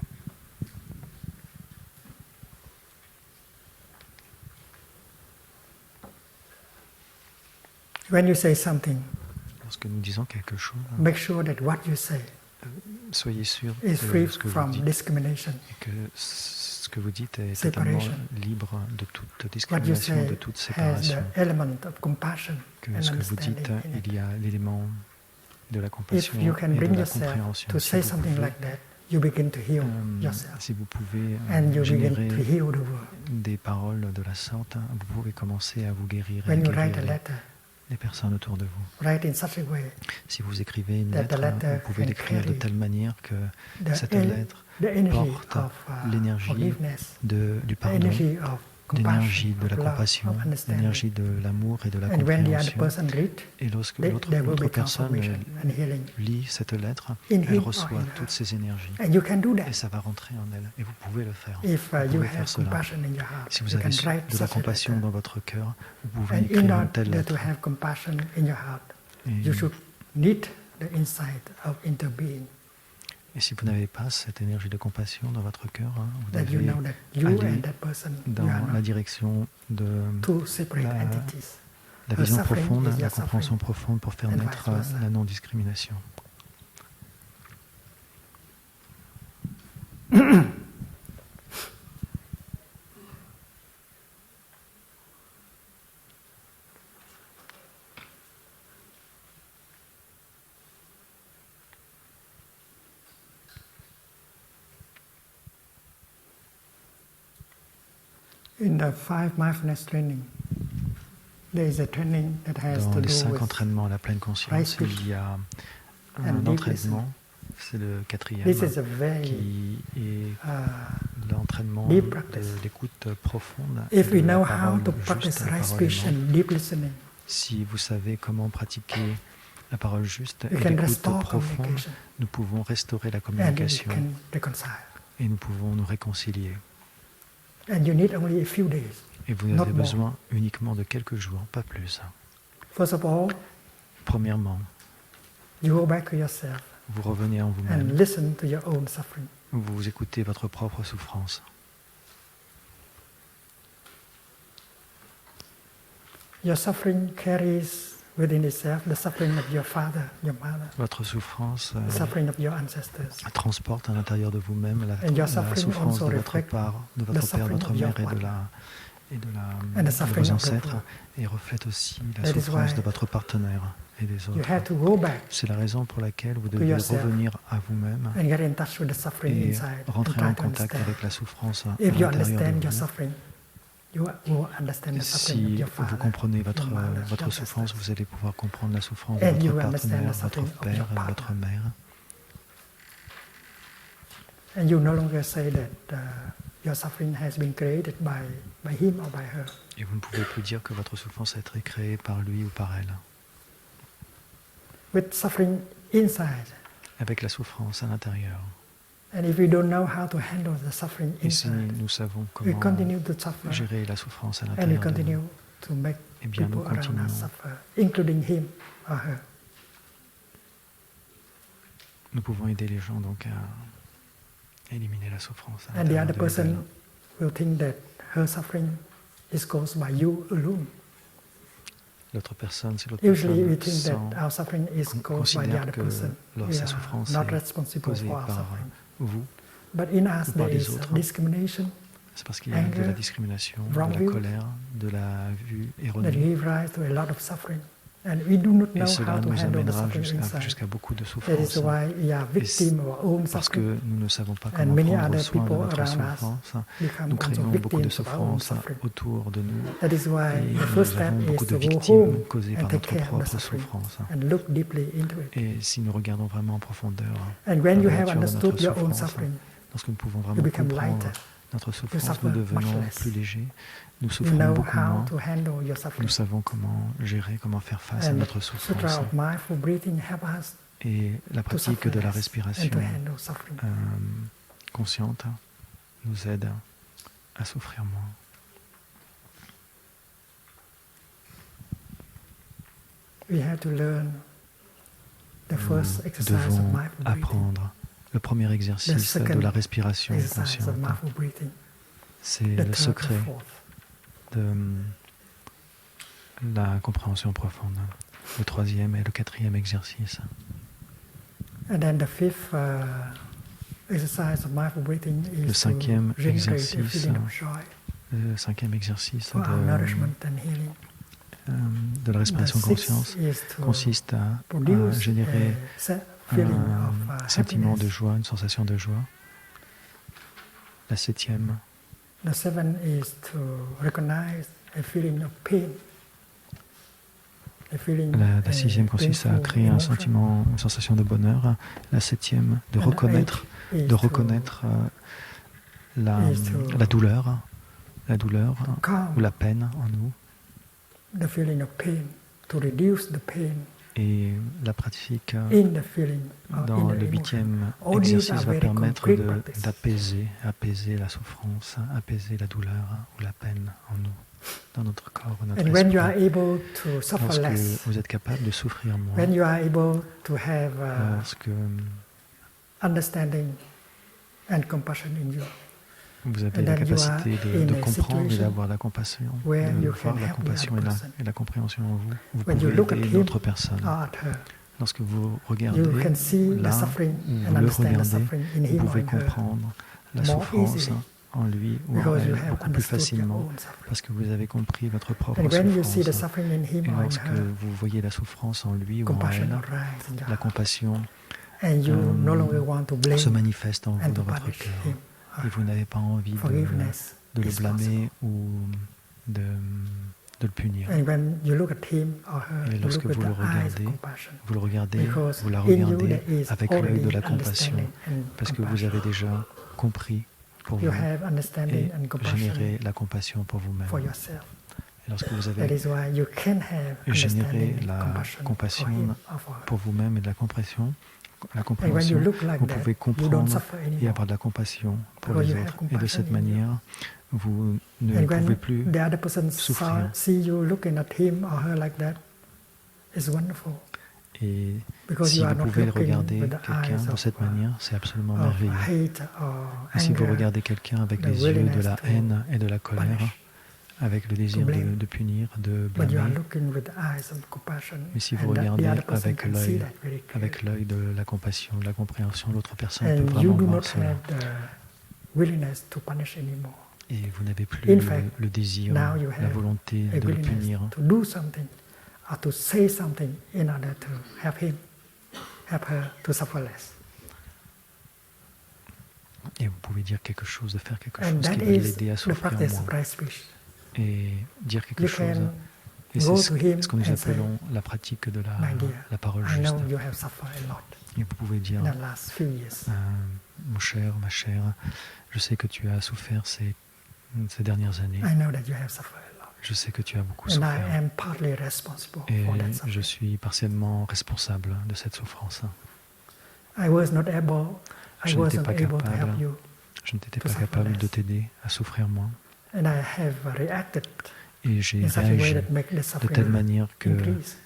when you say something, Lorsque nous disons quelque chose, make sure that what you say soyez sûr is free de ce que vous from dites discrimination. et que ce que vous dites est totalement Separation. libre de toute What you discrimination, say de toute has séparation. the element of compassion Que and ce que vous understanding dites, in it. il y a l'élément de la If compassion you can et de bring la yourself compréhension. to Si say vous something pouvez, like that, you begin to heal yourself. si vous pouvez And you begin générer to heal the world. des paroles de la sorte, vous pouvez commencer à vous guérir et à When you guérir write a letter, les personnes autour de vous. write in such a way Si vous écrivez une that the lettre, letter vous pouvez can l'écrire de carry telle manière que the, cette en- lettre the energy porte of l'énergie forgiveness, du the pardon, energy of l'énergie compassion, de la of love, compassion, of understanding. l'énergie de l'amour et de la And when the other compréhension. person read, Et lorsque there will l'autre be personne transformation and healing. lit cette lettre, In elle him or reçoit in her. toutes ces énergies. And you can do Et that. ça va rentrer en elle. Et vous pouvez le faire. If Vous you pouvez have faire cela. compassion in your heart, Si vous you avez can write de la such a compassion letter. dans votre cœur, vous pouvez And écrire in une telle order lettre. to have compassion in your heart, Et, you should need the insight of interbeing. et si vous n'avez pas cette énergie de compassion dans votre cœur, vous That you devez know that you aller and that person, dans you are la not direction de two separate la- entities. la Her vision suffering profonde, is la your compréhension suffering. profonde pour faire And naître vice versa. la non-discrimination. In the 5 mindfulness training, there is a training that has Dans to les do 5 with entraînements à la pleine conscience, right speech il y a and un deep entraînement, c'est le quatrième, this is a very qui est uh, l'entraînement deep de practice. l'écoute profonde. if de we la know how parole to juste, practice la right parole speech aimante. and deep listening, Si vous savez comment pratiquer la parole juste et you can l'écoute restore profonde, communication nous pouvons restaurer la and you communication can reconcile. et nous pouvons nous réconcilier. And you need only a few days. Et vous Not avez more. besoin uniquement de quelques jours, pas plus. First of all, Premièrement, you go back to yourself vous revenez en and vous-même, listen to your own suffering. vous écoutez votre propre souffrance. Your suffering carries within itself the suffering of your father, your mother, Votre souffrance the suffering of your ancestors. transporte à l'intérieur de vous-même And your la suffering souffrance also de votre reflect part, de the votre père, suffering votre of your mère et father. And the de suffering vos of the ancêtres, poor. et reflète aussi la That is souffrance why de votre partenaire et des You autres. have to go back C'est la raison pour laquelle vous devez yourself. revenir à vous-même and get in touch with the suffering et inside and rentrer try en to contact understand. avec la souffrance à If you l'intérieur de understand your vous. suffering, you will understand the suffering of Si your vous father, comprenez votre your mother, your souffrance, sisters. vous allez pouvoir comprendre la souffrance de And you votre will understand partenaire, the votre suffering of père, your votre partner. mère. And you no longer say that your suffering has been created by him or by her. Et vous ne pouvez plus dire que votre souffrance a été créée par lui ou par elle. With suffering inside, Avec la souffrance à l'intérieur. and if we don't know how to handle the suffering Et si inside, nous savons we comment continue to suffer, gérer la souffrance à and we l'intérieur de continue nous, to make eh bien, people nous around continuons. us suffer, including him or her. Nous pouvons aider les gens donc à éliminer la souffrance à And the l'intérieur other de person nous-mêmes. will think that her suffering is caused by you alone. L'autre personne, si l'autre Usually we personne think sent- that our suffering is caused by the considère other que person. We sa are souffrance not est responsible causée for our par suffering. vous, But in us ou par there les is autres. discrimination c'est parce qu'il y a de la Anger, discrimination, wrong de la view. colère, de la vue that erronée. give rise to a lot of suffering. And we do not Et know cela how to nous handle the amènera suffering jusqu'à inside. beaucoup de That is souffrance. why we are victims of our own Parce que suffering. nous ne savons pas And comment many prendre other soin de people notre around us souffrance. become Nous also créons beaucoup de victims of our own souffrance suffering. autour de nous. That is why Et the nous first step avons is beaucoup de to go victimes home causées and par take notre care of the propre suffering souffrance. and look deeply into it. Et si nous regardons vraiment en profondeur And when you la have nature de understood notre your own souffrance, suffering, lorsque nous pouvons you vraiment become comprendre lighter. notre souffrance, suffer nous much devenons less. plus légers. Nous You souffrons know beaucoup how moins. to handle your Nous suffering. savons comment gérer, comment faire face à And notre Sutra souffrance. of Mindful Breathing help us Et la to pratique suffer de la less and respiration to handle suffering. consciente nous aide à souffrir moins. We have to learn the first Nous exercise of devons mindful breathing. apprendre le premier exercice second de la respiration Exercise consciente. of mindful breathing. C'est The le third, the secret fourth. de la compréhension profonde. Le troisième et le quatrième exercice. And then the fifth exercise of mindful breathing is Le cinquième to generate a exercice, feeling of joy Le cinquième exercice for our nourishment and healing. de la respiration The sixth consciente is to consiste à produce générer a feeling of un sentiment de happiness. joie, une sensation de joie. La septième, The seventh is to recognize a feeling of pain. A feeling, la sixième consiste à painful créer un emotion. sentiment, une sensation de bonheur. La septième, de And the reconnaître, eighth is de to reconnaître la, is to la douleur calm ou la peine en nous. the feeling of pain, to reduce the pain Et la pratique in the feeling or dans in the le emotion. huitième All these exercice are va very permettre concrete practices. d'apaiser la souffrance, apaiser la douleur ou la peine en nous, dans notre corps, notre And when you are esprit. able to suffer Lorsque less, vous êtes capable de souffrir moins, when you are able to have lorsque understanding and compassion in you, vous avez and la then you are capacité in de a comprendre et situation d'avoir la compassion, where de you voir can la help the compassion other et person. la compréhension en vous, vous When you pouvez look at aider him une autre personne. or at her, Lorsque vous regardez you can see the là suffering où and vous le understand the regardez, suffering in vous him or pouvez in her, comprendre la more souffrance easily, en lui ou en because you elle have beaucoup plus understood your facilement own suffering. parce que vous avez compris votre propre And when you see the souffrance. suffering in him Et or in lorsque her, vous voyez la souffrance en lui ou en compassion elle, arises in your la heart. compassion And you no longer want to blame se manifeste en vous and dans to votre punish cœur. him. Et vous n'avez pas envie Forgiveness de le is blâmer ou de le punir. And when you look at him or her, Et you lorsque look vous with le the eyes of regardez, compassion. vous le regardez, Because vous la in you regardez there is avec l'œil de already la compassion, understanding and parce que vous compassion. avez déjà compris pour You vous have understanding and et compassion générer la compassion pour vous-même. for yourself. Et lorsque vous That avez is why you can have généré understanding and la compassion compassion for him or for her. pour vous-même et de la compréhension, And when you look like vous that, pouvez you don't comprendre suffer et anymore. avoir de la compassion pour Because les you have autres. Et de compassion cette in you. manière, vous ne And pouvez when plus the other person souffrir. see you looking at him or her like that, it's wonderful. Et Because si you vous are not pouvez looking regarder with the quelqu'un eyes de of, cette manière, c'est absolument of merveilleux. hate or Et si vous anger, regardez quelqu'un avec the les yeux de willingness la to haine et de la colère, punish, avec le désir blame. de punir, de but you are blâmer, looking with the eyes of compassion, mais si vous and that the regardez other person avec can see l'œil, that very clearly. avec l'œil de la compassion, de la compréhension, l'autre personne And peut you vraiment do voir not cela. have the willingness to punish anymore. Et vous n'avez plus In fact, le désir, now you la have volonté a de le willingness punir, to do something or to say something in order to help him, help her to suffer less. et vous pouvez dire quelque chose, de faire quelque And chose that qui va is l'aider à the souffrir practice of moins. right speech. et dire quelque You chose. can Et go c'est to him ce que nous and say, appelons la pratique de My dear, la parole I juste. know you have suffered a lot Et vous pouvez dire, in the last few years. mon cher, ma chère, je sais que tu as souffert ces dernières années. I know that you have suffered a lot. Je sais que tu as beaucoup And I souffert. am partly responsible Et for that je suffering. suis partiellement responsable de cette souffrance. I was not able, I Je n'étais wasn't pas able to capable. help you. Je n'étais To pas suffer capable de less. t'aider à souffrir moins. And I have reacted Et j'ai in such a way réagi that make the de suffering telle manière que increase.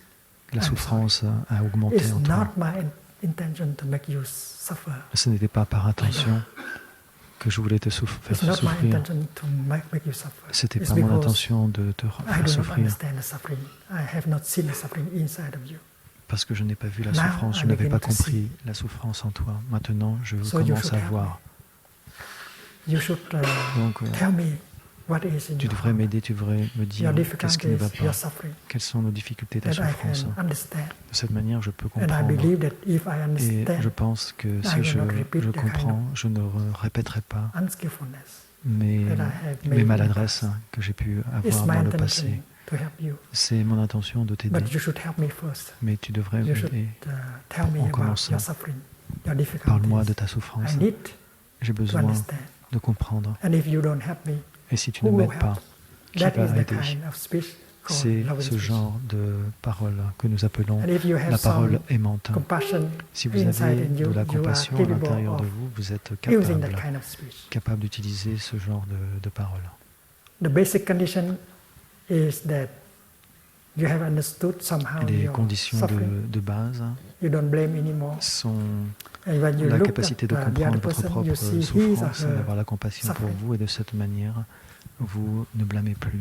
la I'm souffrance a augmenté It's en toi. not my intention to make you suffer. Ce n'était pas par intention que je voulais te faire It's not my souffrir. intention to make you suffer. C'était It's pas mon because intention de te I faire do not souffrir. understand the suffering. I have not seen the suffering inside of you. Parce que je n'ai pas vu la Now souffrance, je I n'avais begin pas to see. compris la souffrance en toi. Maintenant, je So you commence should à help voir. You should Donc, tell me what is in tu your devrais heart, m'aider, tu devrais me dire your qu'est-ce qui ne va difficulties, pas, your suffering, quelles sont nos difficultés, ta that I souffrance. can understand. De cette manière, je peux And I comprendre. believe that if I Et je understand pense que I si will je not repeat the kind comprends, je ne répéterai pas unskillfulness mes that I have made mes in the maladresses past. que j'ai pu It's avoir my dans le intention passé. to help you, C'est mon intention de t'aider, but you should help me first. mais tu devrais You should m'aider. tell me En about commençant, your suffering, your Parle-moi de difficulties. ta souffrance. I need J'ai to besoin understand. de comprendre. And if you don't help me, Et si tu who ne will m'aides pas, help? qui That va is the aider? kind of speech called C'est loving ce speech. genre de parole que nous appelons And if you have la parole some aimante. compassion Si vous inside avez in you, de la you are compassion à capable l'intérieur de of vous, vous êtes using that capable, kind of speech. capable d'utiliser ce genre de parole. The basic condition is that you have understood somehow Les your conditions suffering. de base You don't blame anymore. sont And when you la look capacité at de the comprendre other votre person, propre you see his or souffrance, d'avoir her la compassion pour suffering. vous, et de cette manière, vous ne blâmez plus.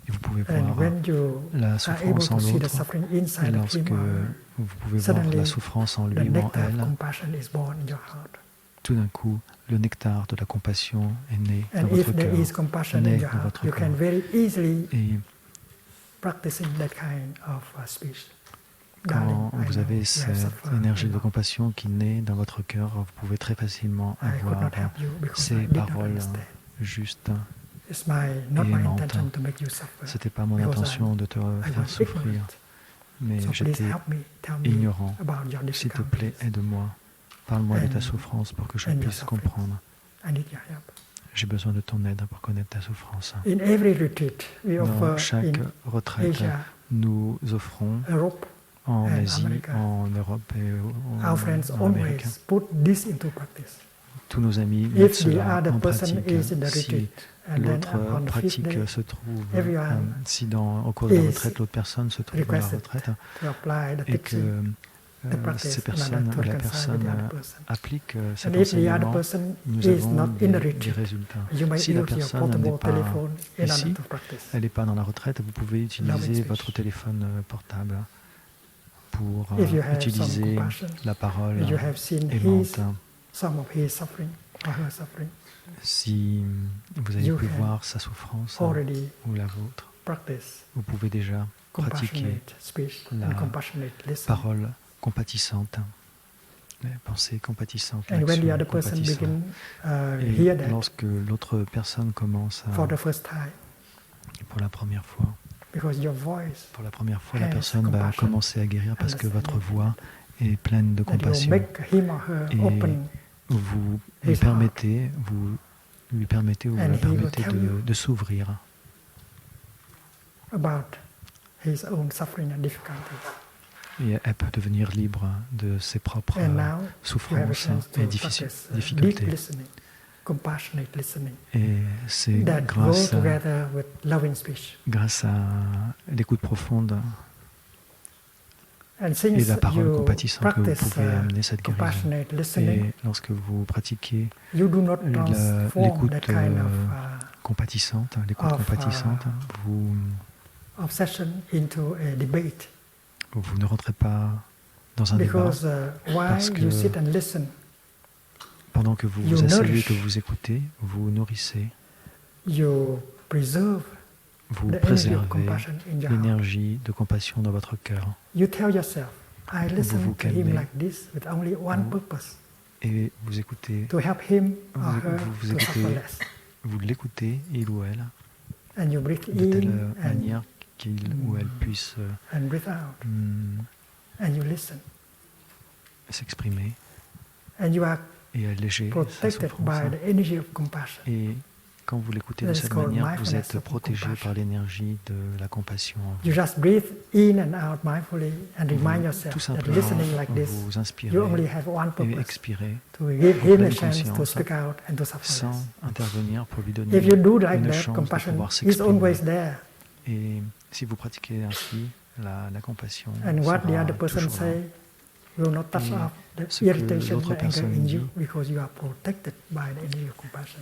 Et vous pouvez And voir when you la are souffrance able en to see the l'autre, suffering et inside of lorsque him or her, vous pouvez voir suddenly la souffrance en the lui ou en nectar of elle, compassion is born in your heart. tout d'un coup, le nectar de la compassion est né dans And votre if there cœur, is compassion naît in your dans heart, votre you can cœur. very easily Et practicing that kind of speech. quand Darling, I vous know avez you have cette suffered énergie a de lot. compassion qui naît dans votre cœur, vous pouvez très facilement I could avoir not help you because I ces did not paroles understand. justes. It's not et my aimantes. intention to make you suffer. C'était pas mon because intention de te I faire was souffrir, ignorant. mais So please j'étais help me, tell me ignorant. about your S'il te plaît, difficulties. aide-moi. Parle-moi de ta And- souffrance pour que je and your puisse suffering. comprendre. I need your help. J'ai besoin de ton aide pour connaître ta souffrance. In every retreat, we Dans offer chaque in retraite, Asia, nous offrons Europe, en and Asie, America. en Europe et Our friends en Amérique. always put this into practice. Tous nos amis mettent If the cela other en person pratique. is in the Si retreat, and then l'autre on the fifth pratique day, se trouve, everyone si au cours de la is retraite, l'autre personne se trouve dans la requested retraite to apply the et que teaching, the practice ces in order personnes, to la reconcile with personne the other person. applique cet And if the other enseignement, person nous is avons not in the des retreat, résultats. you may Si la use your personne portable n'est pas telephone in order ici, to practice. elle n'est pas dans la retraite, vous pouvez Loving utiliser speech. votre téléphone portable pour If you have utiliser some compassion, la parole you have seen aimante. some of his suffering or her suffering, Si vous avez You pu can voir sa souffrance already ou la vôtre, practice vous pouvez déjà pratiquer compassionate speech la and compassionate listening. parole compatissante, la pensée compatissante, And when the l'action other person compatissante. begin Et hear that lorsque l'autre personne commence à, for the first time, pour la première fois, because your voice, la has personne va compassion, commencer à guérir parce que votre understanding, voix est pleine de that you compassion. make him or her Et open, vous his lui heart. permettez, vous And la he will permettez tell you de s'ouvrir about his own suffering and difficulties. et elle peut devenir libre de ses propres And now you have a souffrances chance to et practice deep difficultés. listening, compassionate listening. Et c'est That go together with loving speech. grâce à l'écoute profonde And et since la parole you compatissante que vous practice pouvez amener cette guérison. compassionate listening, Et lorsque vous pratiquez you do not transform l'écoute that kind compatissante, l'écoute of, compatissante, vous obsession into a debate. ne rentrez pas dans un débat. Because while parce que you sit and listen, Pendant que vous you vous asseyez, nourish. que vous écoutez, vous nourrissez, you preserve vous the energy of préservez compassion in your heart. l'énergie de compassion dans votre cœur. You tell yourself, I vous listen to him calmez. like this with only one Vous- purpose, Et vous écoutez, to help him or Vous- her vous to écoutez. suffer less. vous l'écoutez, il ou elle, And you breathe de telle in manière qu'il ou elle puisse and breathe out. And you listen. s'exprimer And you are et alléger sa protected souffrance. by the energy of compassion. Et quand vous l'écoutez de That is cette called manière, vous mindfulness êtes of protégé compassion. par l'énergie de la compassion en vous. You just breathe in and out mindfully and remind yourself Tout that simplement, listening like this, vous inspirez you only have one et purpose, expirez to give en him a pleine chance to conscience, speak out and to suffer sans less. intervenir pour lui donner If you do like une that, chance de compassion pouvoir is s'exprimer. always there. Et si vous pratiquez ainsi, la compassion And what the sera other person toujours là. say will not touch Et off the ce que irritation, l'autre the anger personne in you dit, because you are protected by the energy of compassion.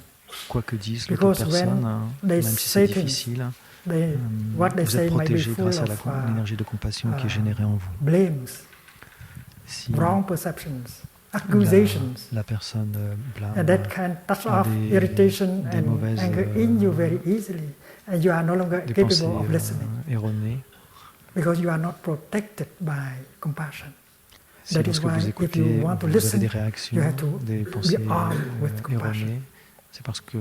Quoi que dise l'autre Because personne, when même they si c'est say things, difficile, what they vous say êtes might be protégé full grâce à of l'énergie de compassion qui est générée en vous. blames, Si wrong perceptions, accusations, la personne blâme and that can touch off des irritation des and mauvaises, anger in you very easily, and you are no longer des pensées capable of listening erronées, because you are not protected by compassion. si That is lorsque why vous if you écoutez, want to vous avez listen, des you réactions, have to des be pensées armed with compassion. erronées, c'est parce que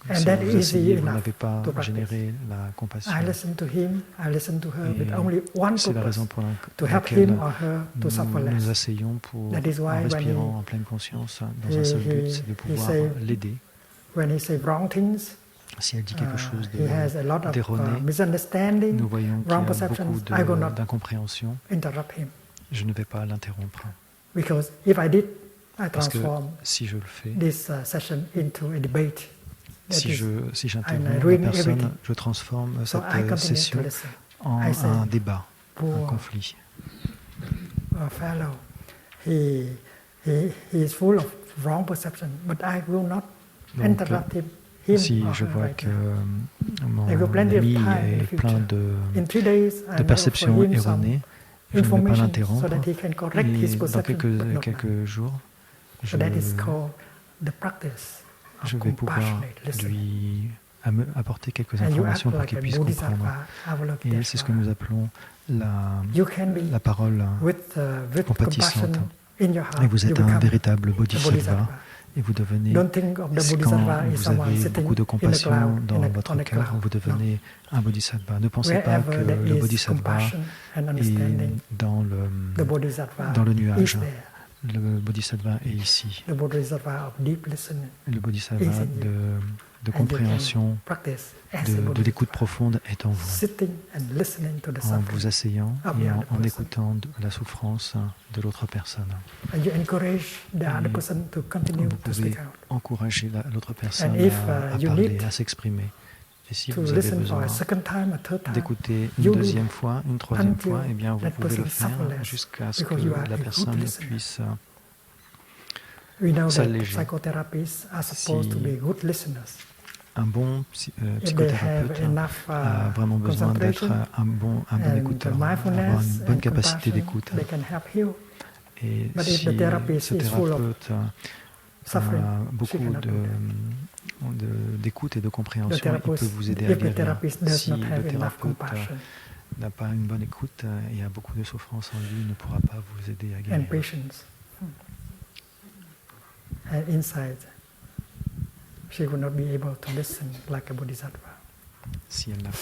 And si that vous is essayez, vous enough n'avez pas to practice. généré la compassion. I listen to him, I listen to her Et with only one c'est la purpose, raison pour to help laquelle him or her to suffer nous less. asseyons pour, That is why en when respirant he- en pleine conscience, dans un seul but, c'est de pouvoir say- l'aider. When he says wrong things, Si elle dit quelque chose he has a lot of d'erroné, misunderstanding, nous voyons qu'il y wrong a perceptions. beaucoup I will not d'incompréhension. interrupt him Je ne vais pas l'interrompre. because if I did, I Parce que transform si je le fais, this session into a debate. That si is- j'interromps and I la ruin personne, everything. je transforme So I cette continue to session listen. en I say, un débat, un Poor conflit. fellow, he is full of wrong perception, but I will not Donc, interrupt him si or je her vois right que now. mon There will be plenty of ami time in the est plein future. In 3 days, I de will perceptions offer him some erronées, je ne vais pas information l'interrompre. so that he can correct his Et dans perception, but not now. quelques jours, So that is called the practice je of vais pouvoir compassionate listening. lui apporter quelques And you act informations pour like qu'il a puisse comprendre. bodhisattva, Et c'est ce que nous appelons You can be la parole with compatissante. compassion in your heart. Et vous êtes You un become véritable a bodhisattva. Et vous devenez, Don't think of the quand bodhisattva as vous someone avez sitting beaucoup de in a compassion cloud, dans votre on a cœur, cloud. vous devenez un bodhisattva. Ne pensez pas que Wherever there le is bodhisattva compassion and est understanding, dans the bodhisattva dans le is nuage. there. Le bodhisattva est ici. The bodhisattva of deep listening Le bodhisattva is in you. de And you compréhension, can practice as a de l'écoute bodhisattva, profonde est en vous. sitting and listening to the En suffering. vous asseyant of et the other en person. écoutant la souffrance de l'autre personne. And you encourage the other person to continue Vous to pouvez speak out. encourager l'autre personne And if, à you parler, need à s'exprimer. Et si To vous avez listen for besoin a second time, a third time, d'écouter you une do deuxième fois, une troisième until fois, eh bien vous that pouvez le person faire suffer less, jusqu'à ce que because you are la a good personne listener. puisse We know that s'alléger. psychotherapists are supposed to Si be good listeners. un bon If they have psychothérapeute enough a vraiment besoin d'être concentration un bon and écouteur, avoir mindfulness une bonne and capacité compassion, d'écoute. they can help heal. Et But if si the therapist ce is full of thérapeute suffering, a she beaucoup cannot do that. d'écoute et de The compréhension, il therapist, peut vous aider à if the guérir. therapist does Si not le have enough thérapeute compassion n'a pas une bonne écoute et a beaucoup de souffrance en lui, il ne pourra pas vous aider à and guérir. patience and insight, she will not be able to listen like a bodhisattva. Si elle n'a pas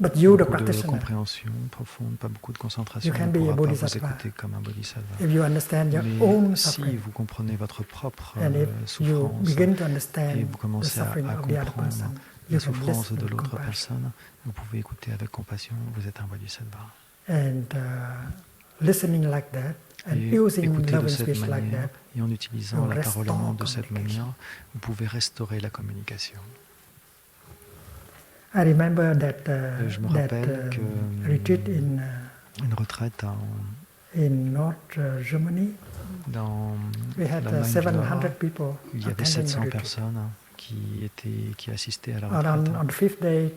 But you, the beaucoup de practitioner, compréhension profonde, pas beaucoup de concentration, you can elle be ne a pourra pas vous bodhisattva. écouter comme un bodhisattva. If you understand your Mais own si suffering, vous comprenez votre propre and if you souffrance begin to et understand vous the commencez à suffering of the other comprendre person, la you can souffrance listen de with l'autre compassion. personne, vous pouvez écouter avec compassion, vous êtes un bodhisattva. And listening like that and Et using écouter de love and cette speech like manière that, et en utilisant will la parole restore aimante de cette communication. manière, vous pouvez restaurer la communication. I remember that Je me rappelle que retreat une retraite in North Germany. dans We had l'Allemagne du Nord, 700 people il y avait attending the 700 retreat. personnes qui assistaient à la And retraite. on the fifth day,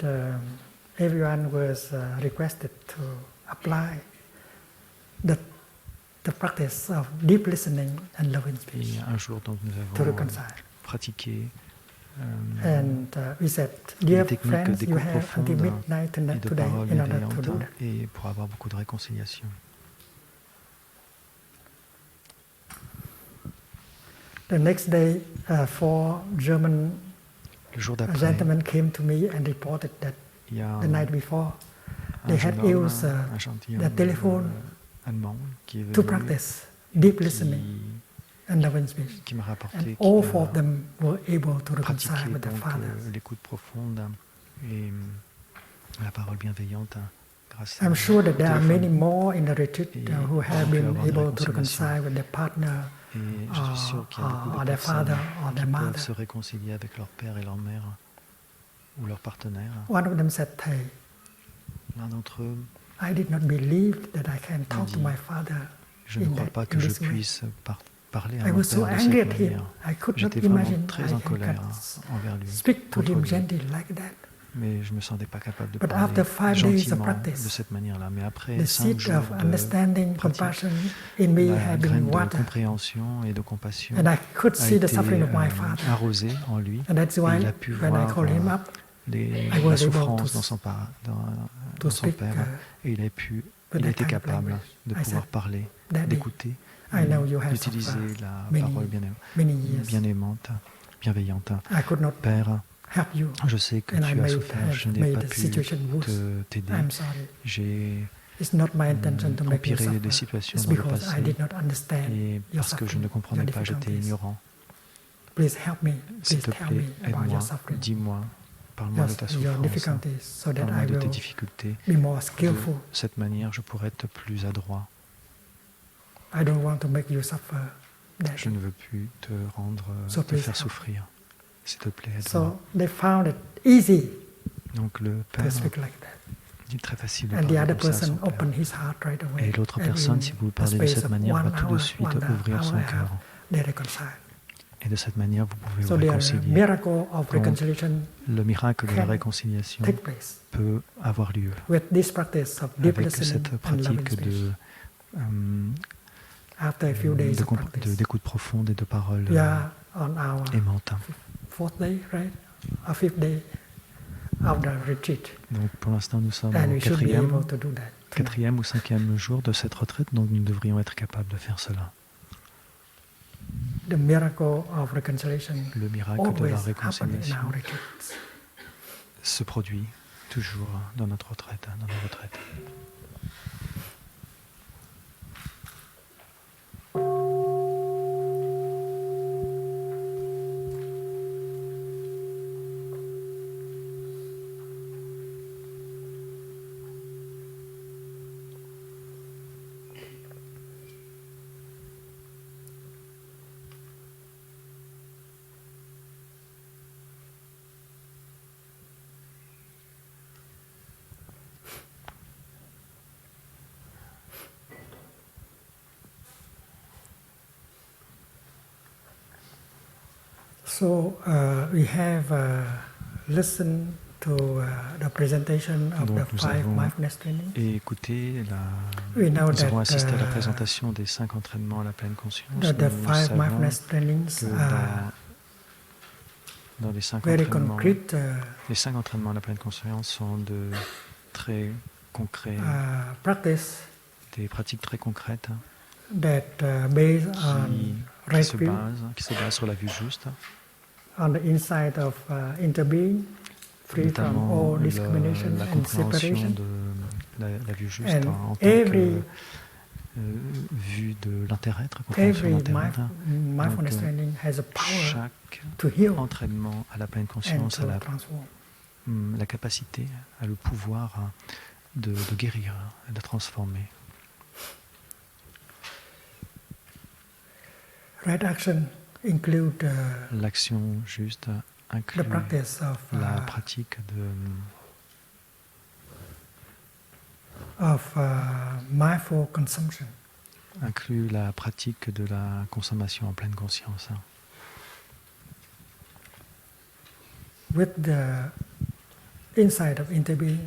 everyone was requested to apply the practice of deep listening and love and speech Et un jour, donc, nous to avons reconcile. pratiqué And we said, les dear techniques friends, you d'écoute have until profonde midnight et de today paroles in order to do bienveillantes that. et pour avoir beaucoup de réconciliation. The next day, 4 German Le jour d'après, gentlemen came to me and reported that Il y a the night before, they un had jeune homme, used un gentilhomme their telephone allemand qui est to venu, practice deep listening and loving speech. qui m'a And rapporté all qu'il four a of them were able to pratiqué reconcile with their donc father. l'écoute profonde et la parole bienveillante grâce I'm sure that there are téléphone. many more in the retreat Et who have on peut been avoir une able to réconciliation. reconcile with their partner Et je suis sûr qu'il y a beaucoup or de their personnes father or qui their peuvent mother. se réconcilier avec leur père et leur mère ou leur partenaire. One of them said, Thầy, L'un d'entre eux, I did not believe that I can talk to dit, my father je ne in, crois that, pas que in je this way. puisse parler à I mon was so père de angry cette at him. manière. I could not J'étais vraiment imagine très en I colère could envers lui, speak to contre him lui. gently like that. Mais je ne me sentais pas capable de But parler after 5 days of gentiment practice, de cette manière-là. Mais après The 5 seed jours of de understanding, pratique, compassion in me la had graine been de watered. compréhension et de compassion And I could a see the été suffering of my father. arrosée en lui. And that's Et why il a pu when I voir called him up, la was able souffrance to dans son, to dans son speak, père. Et il a with été that kind of capable language. de I pouvoir said, parler, Daddy, d'écouter, I know you have d'utiliser suffered la many, parole many years. bien-aimante, bienveillante. I could not Père, help you, je sais que and I tu as may souffert, je have n'ai made pas the pu situation worse. t'aider. I'm sorry. J'ai It's not my intention to make you empiré suffer. des situations It's dans le because I passé. did not understand Et your parce que je suffering, ne comprenais your pas, j'étais difficulties. ignorant. Please help me. S'il Please te tell plaît, me about aide-moi, your suffering, dis-moi, parle-moi de ta your souffrance, difficulties, so that parle-moi I de tes will difficultés. be more De skillful. cette manière, je pourrais être plus adroit. I don't want to make you suffer. Daddy. Je ne veux plus te So te please faire help. souffrir. S'il te plaît, aide-moi. So they found it easy Donc le to père, speak like that. il est très facile de And the parler other comme ça à son person père. opened his heart right away. Et l'autre And personne, in si vous a parlez de space cette of manière, va 1 tout de hour, suite one ouvrir hour son and a half, cœur. they reconcile. Et de cette manière, vous pouvez So vous the réconcilier. miracle of Donc, reconciliation Le miracle de la can réconciliation take place peut avoir lieu with this practice of deep avec listening cette and loving pratique speech. After a few days of practice, d'écoute profonde et de paroles we are on our aimantes. 4th day, right? Or 5th day of the retreat. Donc pour l'instant, nous sommes And au we should be able to do that. tonight. 4e ou 5e jour de cette retraite, donc nous devrions être capables de faire cela. The miracle of reconciliation Le miracle de always la happens in réconciliation our retreats. se produit toujours dans notre retraite, dans nos retraites. So we have listened to the presentation of Donc, the nous 5 avons mindfulness trainings. Et écoutez, We know nous avons that assisté à la présentation des 5 entraînements à la pleine conscience. the Nous 5 savons mindfulness trainings que are dans les 5 very entraînements, concrete les 5 entraînements à la pleine conscience sont de très concrets, practice des pratiques très concrètes that based on qui right se view, basent sur la vue juste, on the inside of interbeing, free from notamment all discrimination la and compréhension separation. de la vue juste And en tant every que vue de l'inter-être, compréhension Every de l'inter-être. mindfulness Donc, training has a power Chaque to heal entraînement à la pleine and conscience a to transform. la capacité, a le pouvoir de guérir, de transformer. Right action include L'action juste the inclut practice of la pratique mindful consumption. inclut la pratique de la consommation en pleine conscience. With the inside of interbeing,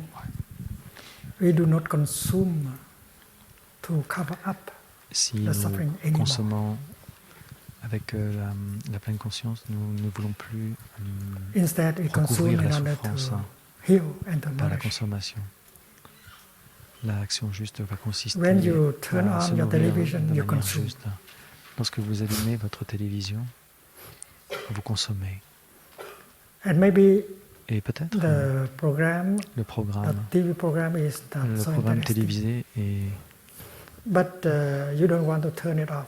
we do not consume to cover up Si the suffering nous anymore. consommons avec la pleine conscience, nous ne voulons plus Instead, we consume recouvrir la in order souffrance to heal and to par la nourish. consommation. L'action juste va consister When you turn à se on your nourrir television, de you manière consume. juste. Lorsque vous allumez votre télévision, vous consommez. And maybe Et peut-être the program, le the programme, TV program is not le so programme interesting. télévisé But you don't want to turn it off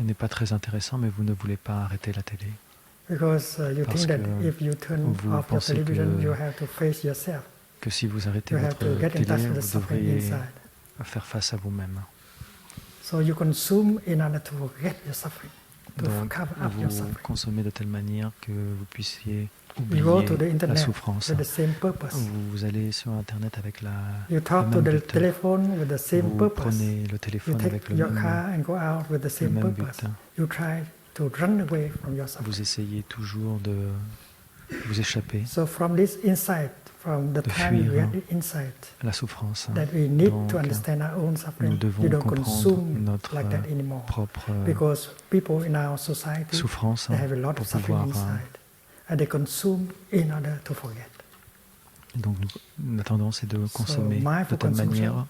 n'est pas très intéressant, mais vous ne voulez pas arrêter la télé. because you Parce think that que if you turn vous off your pensez television, que- you have to face yourself. Que si vous arrêtez You have votre to get in télé, touch with the vous suffering devriez inside. faire face à vous-même. So you consume in order to forget your suffering, to Donc, cover up your vous suffering. consommez de telle manière que vous puissiez You go to the oublier la internet souffrance. with the same purpose. Vous allez sur Internet avec You le talk to même the but. telephone with the same Vous purpose. prenez le You téléphone take avec le your même, car and go out with the le same même purpose. but. You try to run away from your suffering. Vous essayez toujours de vous échapper So from this insight, from the de time you fuir get the insight à la souffrance. that we need Donc, to understand our own nous suffering, devons you don't comprendre consume notre like that anymore. propre Because people in our society, souffrance they have a lot pour of suffering pouvoir... inside. And they consume in order to forget. Donc la tendance est de consommer mindful de telle consumption manière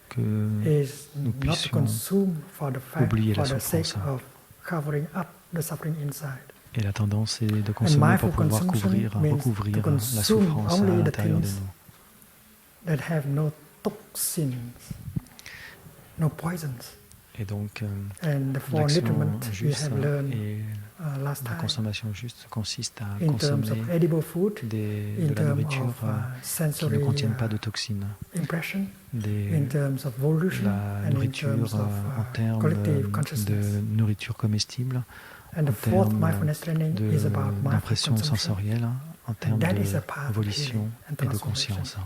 que Is nous not to puissions consume for the fact, oublier la for the sake souffrance. of covering up the suffering inside. et la tendance est de consommer pour mindful pouvoir consumption means recouvrir to la consume souffrance à only the l'intérieur de things nous. That have no toxins, no poisons. Et donc And the four l'action nutriments we juste have learned et last la time consommation juste consiste à in terms consommer of edible food, de in la terms nourriture of qui ne sensory contiennent pas de toxines, impression, in des, terms of volition, la and in nourriture terms of en termes collective consciousness. de nourriture comestible, And the en fourth termes mindfulness training is about mindful d'impression consumption. sensorielle, en termes that is a part of d'évolution healing and et de transformation. conscience.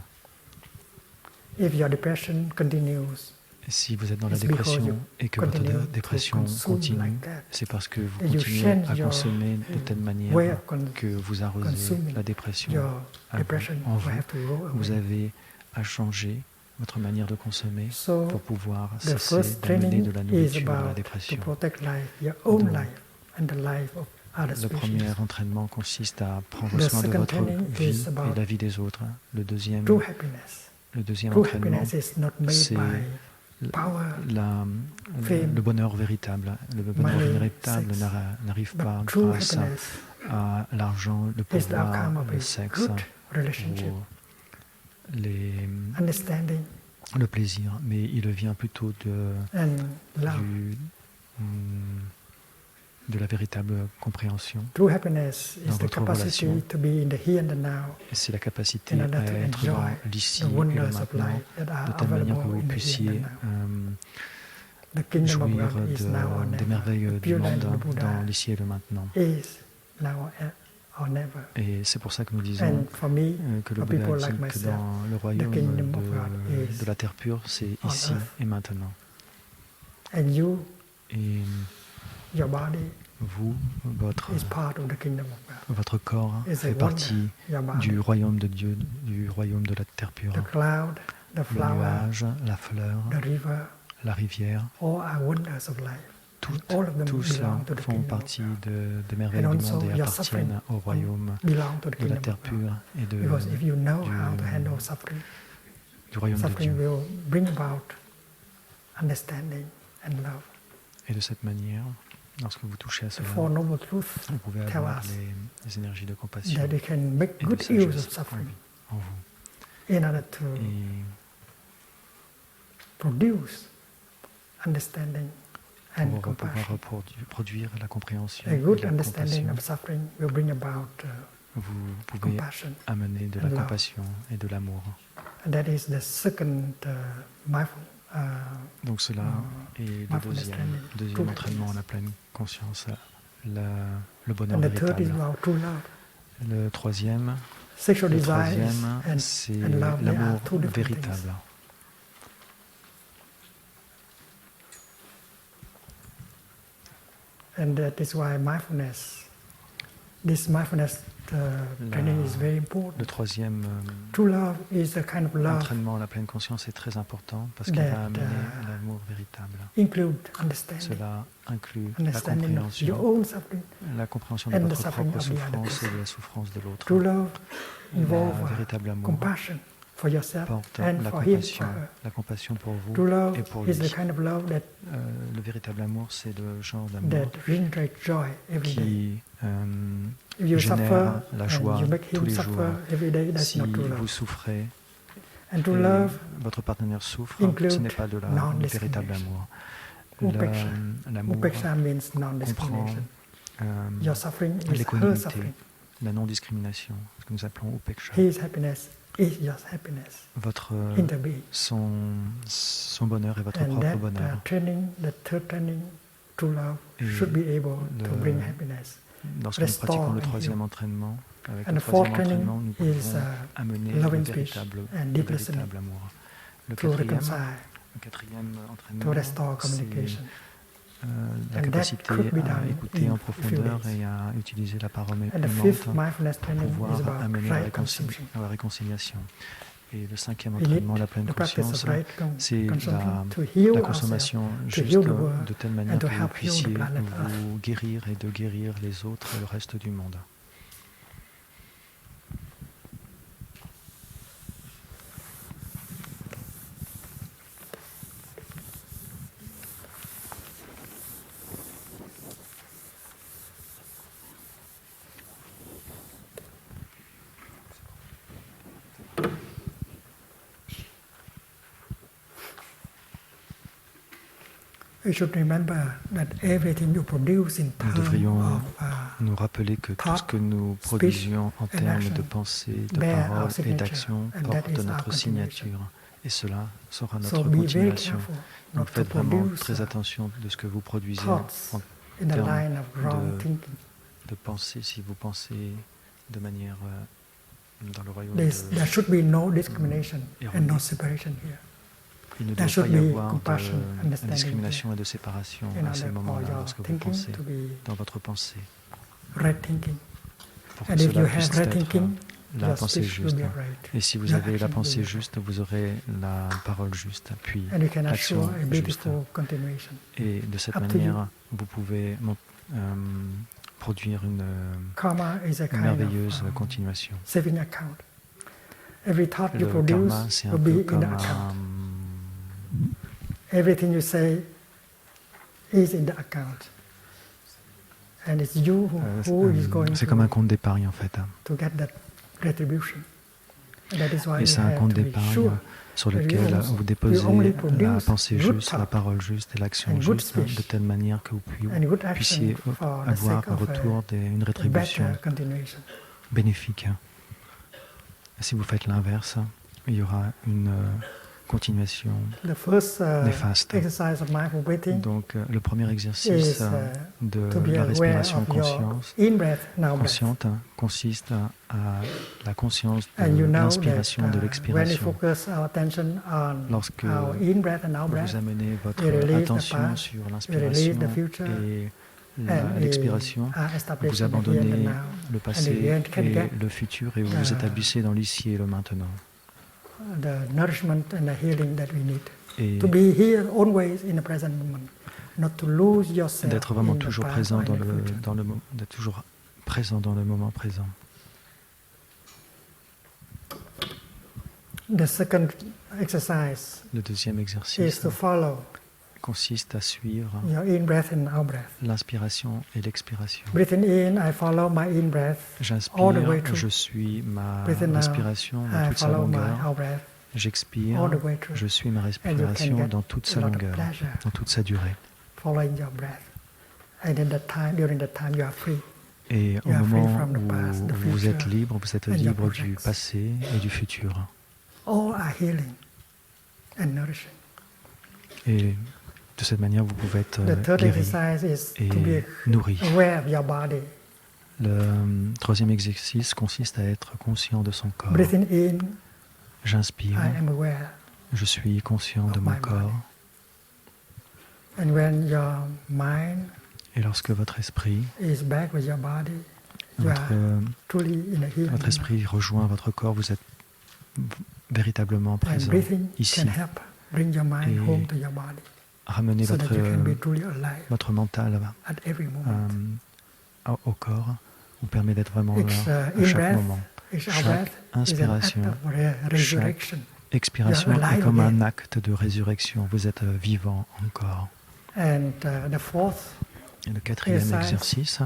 If your depression continues, Et si vous êtes dans la It's because dépression you et que votre continue to dépression consume continue, like that. c'est parce que vous And you continuez change à your consommer de telle way manière of que vous arrosez consuming la dépression your à vous- depression en will vous. have to go Vous away. avez à changer votre manière de consommer So pour pouvoir the cesser first d'amener training de la is nourriture de la about to dépression. protect life, your own Donc, life, and the life of other Le species. premier entraînement consiste à prendre The soin de second votre training vie is about et la vie des autres. Le deuxième True happiness. True entraînement, happiness is not made c'est by power, fame, le bonheur véritable. Le bonheur money, véritable sex. n'arrive but pas true grâce happiness à l'argent, le is the pouvoir, outcome of le a sexe, good relationship, ou understanding, le plaisir, mais il vient plutôt and love. de la véritable compréhension. True happiness Dans is the votre capacity relation. to be in the here and the now, Et c'est la capacité in à order to être dans enjoy l'ici the et le wonders of maintenant, life that de are telle manière que available vous in the here puissiez and the now. The kingdom of jouir God is now or des never. merveilles The du pure land monde of the Buddha dans l'ici et le maintenant. is now or never. Et c'est pour ça que nous disons And for me, que le for Bouddha people dit like que myself, dans le royaume kingdom of God is de la terre pure, c'est on ici earth. et maintenant. and you, Et your body, vous, is part of the kingdom of God. votre corps It's a fait wonder, partie your body. du royaume de Dieu, du royaume de la terre pure. The cloud, the Le flower, nuage, la fleur, the river, la rivière, all are wonders of life. toutes, All of them tout cela belong to the font kingdom of partie God. des merveilles And du also monde et your suffering appartiennent au royaume belong to the de la kingdom terre of God. pure et Because if you know du- how to handle suffering, du royaume de suffering Dieu. will bring about understanding and love. Et de cette manière, lorsque vous touchez à The cela, Four Noble Truths vous pouvez tell avoir us les énergies de compassion that you can make et de good use of sagesse suffering en vous. in order to Et produce understanding and pour pouvoir compassion. produire la compréhension A et good la understanding compassion, of suffering will bring about vous pouvez compassion. amener de la and love. compassion et de l'amour. And that is the second mindful, Donc cela est le mindfulness training. deuxième True entraînement à happiness. la pleine conscience, le bonheur and the third is véritable. about true love. Le troisième, Sexual desires c'est and love, they are l'amour two different véritable. things. And that is why this mindfulness training is very Le important. troisième True love is a kind of love entraînement à la pleine conscience est très important parce qu'il va that, amener l'amour véritable. include understanding, Cela inclut understanding of your own suffering. la compréhension de and the votre suffering propre of the other souffrance person. et de la souffrance de l'autre. True love Le involves véritable amour compassion for yourself porte and for him, for her. la compassion pour vous True love et pour is lui. the kind of love that Le véritable amour, c'est le genre d'amour generates joy every day. qui If you suffer génère la joie and you make tous him les suffer jours. every day, that's Si not true vous love. souffrez And true et love votre partenaire souffre, include ce n'est pas le véritable amour. upeksha. L'amour Upeksha means comprend non-discrimination. Your suffering is her l'équanimité, suffering. la non-discrimination, ce que nous appelons upeksha. His happiness is your happiness. Votre, Interbeing. son bonheur est votre And propre that bonheur. training, the third training, true love, Et should be able to le- bring happiness. Lorsque nous restore pratiquons le and troisième heal. entraînement, avec And le the fourth troisième training entraînement, nous is pouvons amener loving le speech véritable, and le deep listening véritable amour. Le to reconcile, quatrième to entraînement, restore c'est communication. la And that capacité could be à done écouter in en a few profondeur days. et à utiliser la parole And the aimante fifth mindfulness pour training is pouvoir about amener la, right consumption. la réconciliation. Et le cinquième We need entraînement, la pleine the practice conscience, of right c'est consumption to heal la ourselves, consommation to juste heal the world, de telle manière and to que vous help heal the puissiez planet vous guérir et de guérir les autres et le reste du monde. You should remember that everything you produce in Nous terms devrions of nous rappeler que tout ce que nous speech produisions en and termes action de pensée, de bear our parole et signature, d'action and that porte is our notre continuation. signature. Et cela sera so notre be very continuation. careful not Donc to faites vraiment produce très attention de ce que vous produisez thoughts en in the termes line of wrong de- thinking. de pensée, si vous pensez de manière dans le royaume There should be no discrimination and no erroné. separation here. Il ne there doit pas should y be avoir compassion, de understanding discrimination et de séparation In à ces order for moments-là, your lorsque vous thinking pensez to be dans votre pensée. right thinking. Pour que And if cela you puisse have right être thinking, la your pensée speech will juste. be right. Et si vous Your avez la action will pensée be juste, vous aurez la parole juste, puis And you can l'action assure a juste. beautiful continuation. Et de cette Up to you. manière, vous pouvez produire une Karma is a kind merveilleuse of continuation. saving account. Every thought you Le produce karma, c'est un will peu be in comme the account. Everything you say is in the account. And it's you who is going c'est comme un to compte d'épargne en fait. get that retribution. And that is why Et you c'est un have compte to be d'épargne sure sur that lequel you vous only déposez la produce pensée good juste, la thought parole juste et l'action and good juste, speech de telle manière que vous and good action puissiez for the avoir sake en of retour une a rétribution better continuation. bénéfique. Si vous faites l'inverse, il y aura une continuation The first néfaste. exercise of mindful breathing Donc le premier is exercice de to be la aware respiration of your in-breath, now breath. consciente consiste à la conscience And de you know l'inspiration, de that when we l'expiration. focus our attention on Lorsque our in-breath and out-breath, vous amenez votre we release the attention past, sur we release l'inspiration the future, et and we l'expiration, are established vous in the here and the abandonnez now. le And passé you can et get le futur et vous vous établissez dans l'ici et le maintenant. the nourishment and the healing that we need. Et To be here always in the present moment, not to lose yourself d'être vraiment in the toujours past présent or in the future. d'être toujours présent dans le moment présent. The second exercise Le deuxième is exercice to follow consiste à suivre your in-breath and out-breath. l'inspiration et l'expiration. Breathing in, I follow my in-breath. all the way J'inspire, through. je suis ma Breathing out, respiration dans I toute sa follow my longueur. out-breath. J'expire, all the way through. je suis ma And you can respiration get dans toute a sa lot of longueur, pleasure dans toute sa durée. following your breath. And in that time, during that time, you are free. Et au You are free moment from the où past, the vous êtes future, libre, vous êtes and your libre du projects. passé et du futur. All are healing and nourishing. Et de cette manière, vous pouvez être The third guéri exercise is to et be nourri. aware of your body. Le troisième exercice consiste à être conscient de son corps. Breathing in, J'inspire, I am aware. je suis conscient de of mon my body. corps. And when your mind Et lorsque votre esprit, is back with your body, you votre, are truly in a healing. votre esprit rejoint votre corps, vous êtes véritablement And présent breathing ici. can help bring your mind Et home to your body, Ramenez so that votre, you can be truly alive votre mental at every moment. au corps vous permet d'être vraiment It's là à in chaque breath moment. Each Chaque breath is an act inspiration, of resurrection. expiration You are est alive comme un again. acte de résurrection. Vous êtes vivant encore. And the fourth Et le quatrième Exercise. exercice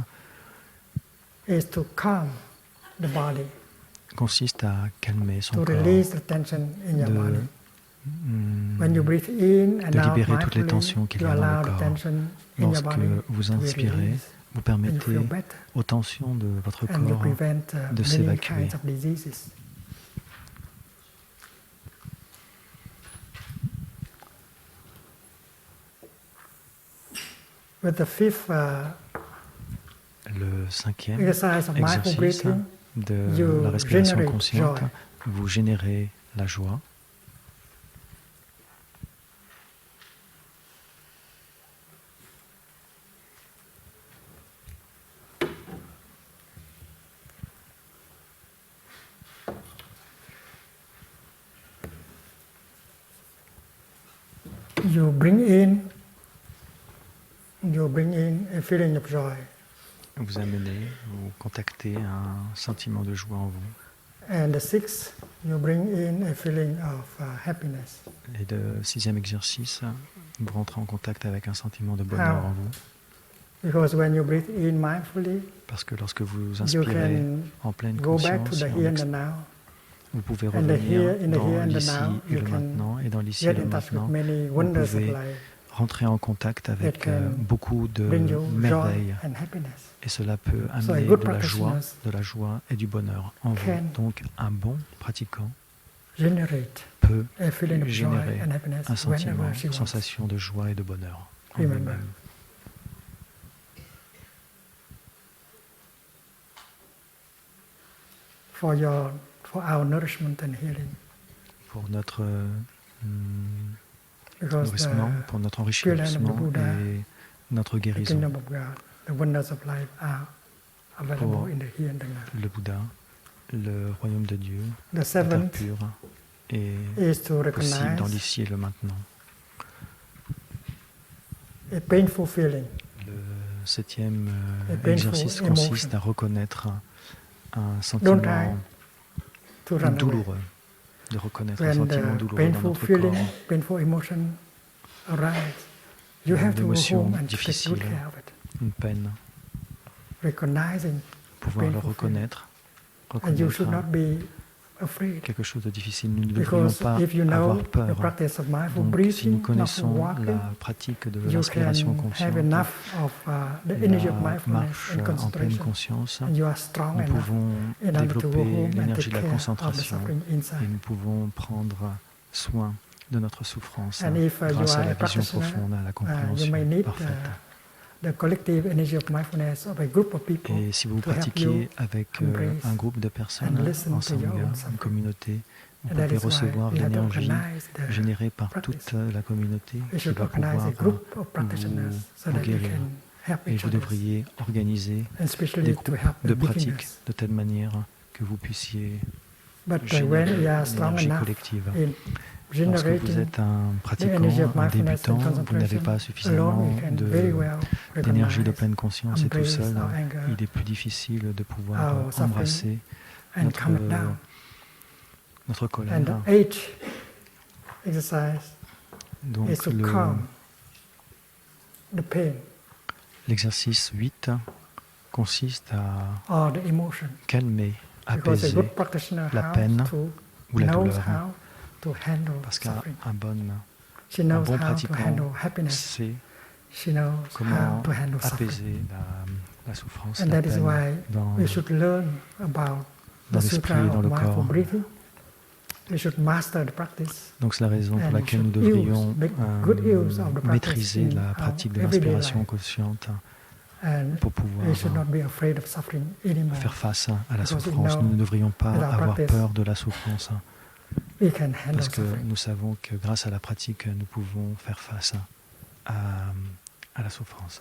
is to calm the body, consiste à calmer son to corps, release the tension in your body. de, When you breathe in and de out libérer toutes les mindfully, tensions qu'il y you a dans allow le the corps. tension in your Lorsque body vous to be inspirez, released, vous and you permettez feel better, aux tensions de votre and you corps prevent de many s'évacuer. kinds of diseases. With the fifth Le cinquième exercise of mindful exercice breathing, de you la respiration generate consciente, joy. vous générez la joie. you bring in a feeling of joy, Vous amenez, vous contactez un sentiment de joie en vous. and the sixth, you bring in a feeling of happiness. Et le sixième exercice, vous rentrez en contact avec un sentiment de bonheur en vous. Because when you breathe in mindfully, Parce que lorsque vous you inspirez can en pleine go back to conscience, the et en here and the now, vous pouvez and the revenir here, in the here dans and the l'ici now, et you le can maintenant, et dans l'ici et get le in touch with maintenant, many vous wonders of pouvez life rentrer en contact avec that can beaucoup de bring you joy merveilles. and happiness. Et cela peut So a amener good de la joie et du bonheur en vous. can Donc un bon pratiquant Generate peut a feeling of joy générer and happiness un sentiment, whenever she une wants. sensation de joie et de bonheur en Remember. lui-même. For our nourishment and healing. Pour notre Because nourrissement, pour notre Pure Land of enrichissement the Buddha, et notre the guérison. kingdom of God, the wonders of life are available Pour in the here and the now. le Bouddha, le royaume de Dieu, The la terre seventh pure, est is to possible dans recognize l'ici et le maintenant. a painful feeling, Le septième A painful exercice emotion. consiste à reconnaître un Don't sentiment try to run away. douloureux, de reconnaître un When sentiment the douloureux dans painful notre feeling, corps, painful emotion arise, you have to go L'émotion home and take difficile. good care of it. une peine, Recognizing, pouvoir le painful reconnaître, and you should reconnaître not be afraid. quelque chose de difficile. Nous ne devrions Because pas if you know avoir the peur. practice of mindful Donc, si nous breathing, mindful connaissons walking, la pratique de you l'inspiration can have consciente, enough of the energy of la mindfulness marche and en pleine concentration, conscience, and you are strong nous enough pouvons in order to go développer home and l'énergie take de la care of the concentration suffering et inside. nous pouvons prendre soin de notre souffrance And if you grâce are à la a vision practitioner, profonde, à la you compréhension may need parfaite. the collective energy of mindfulness of a group of people Et si vous to help pratiquez you avec embrace un groupe de personnes and listen to en sangha, your own une suffering. communauté, vous And that pouvez is why recevoir we have to l'énergie organize the générée par practice. toute la communauté We qui should va organize pouvoir a group of practitioners so vous that you guérir. can help Et each vous other, devriez organiser and especially des to groupes help de the pratique beginners. de telle manière que vous puissiez But when générer you are strong l'énergie enough collective. in Lorsque vous generating êtes un pratiquant, energy of un mindfulness débutant, and vous n'avez pas alone, suffisamment you can very well d'énergie de recognize pleine conscience et tout embrace seul, our anger, il est plus difficile de pouvoir our suffering, embrasser and calm it down. notre And colère. the eighth exercise is Donc to calm the pain l'exercice 8 consiste à or the emotion. calmer, Because a apaiser good practitioner la peine ou la knows douleur. how to handle Parce qu'un suffering. un She knows bon how to pratiquant handle happiness. sait She knows how comment to handle suffering. apaiser la souffrance, And la that is peine why dans, we should learn about dans the l'esprit sutra et dans of le mindful corps. breathing. We should master the practice. Donc c'est la raison pour And laquelle nous should devrions make good use of the practice maîtriser in la our pratique de everyday l'inspiration life. consciente And pour pouvoir we should not be afraid of suffering anymore. faire face à la Because we souffrance. know Nous ne devrions pas with our avoir practice, peur de la souffrance We can handle parce que suffering. nous savons que grâce à la pratique, nous pouvons faire face à la souffrance.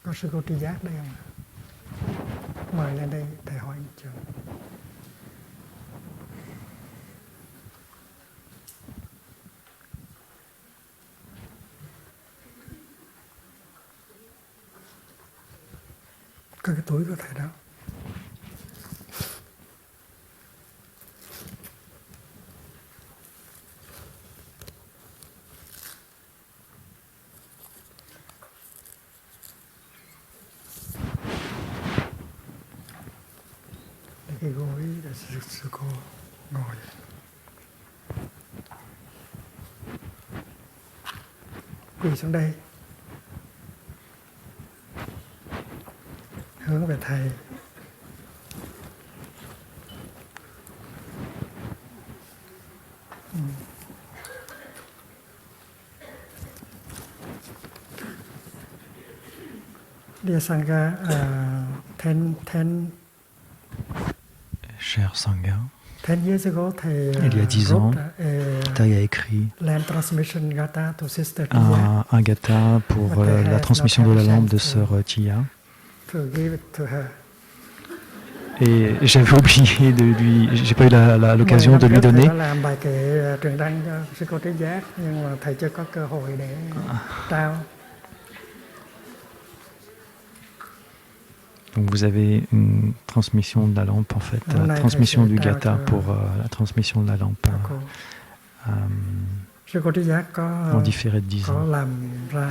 có sư cô tri giác đây không ạ? Mời lên đây thầy hỏi một trường. cái túi của thầy đó. Để cái gối để sư cô ngồi. Quỳ xuống đây, hướng về thầy. Dear Sangha, 10 Cher Sangha, 10 years ago, thầy il y a 10 ans, Thầy a écrit Land Transmission Gata to Sister Tia un gata pour la transmission de la lampe de sœur Tia. to give it to her. Et j'avais oublié de lui, j'ai pas eu l'occasion de lui donner. Thầy đã làm bài kệ truyền đăng cho sư cô Trí Giác, nhưng mà thầy chưa có cơ hội để trao. Donc vous avez une transmission de la lampe en fait, la transmission du gata pour la transmission de la lampe Sư cô Trí Giác có en différé de 10 ans. làm ra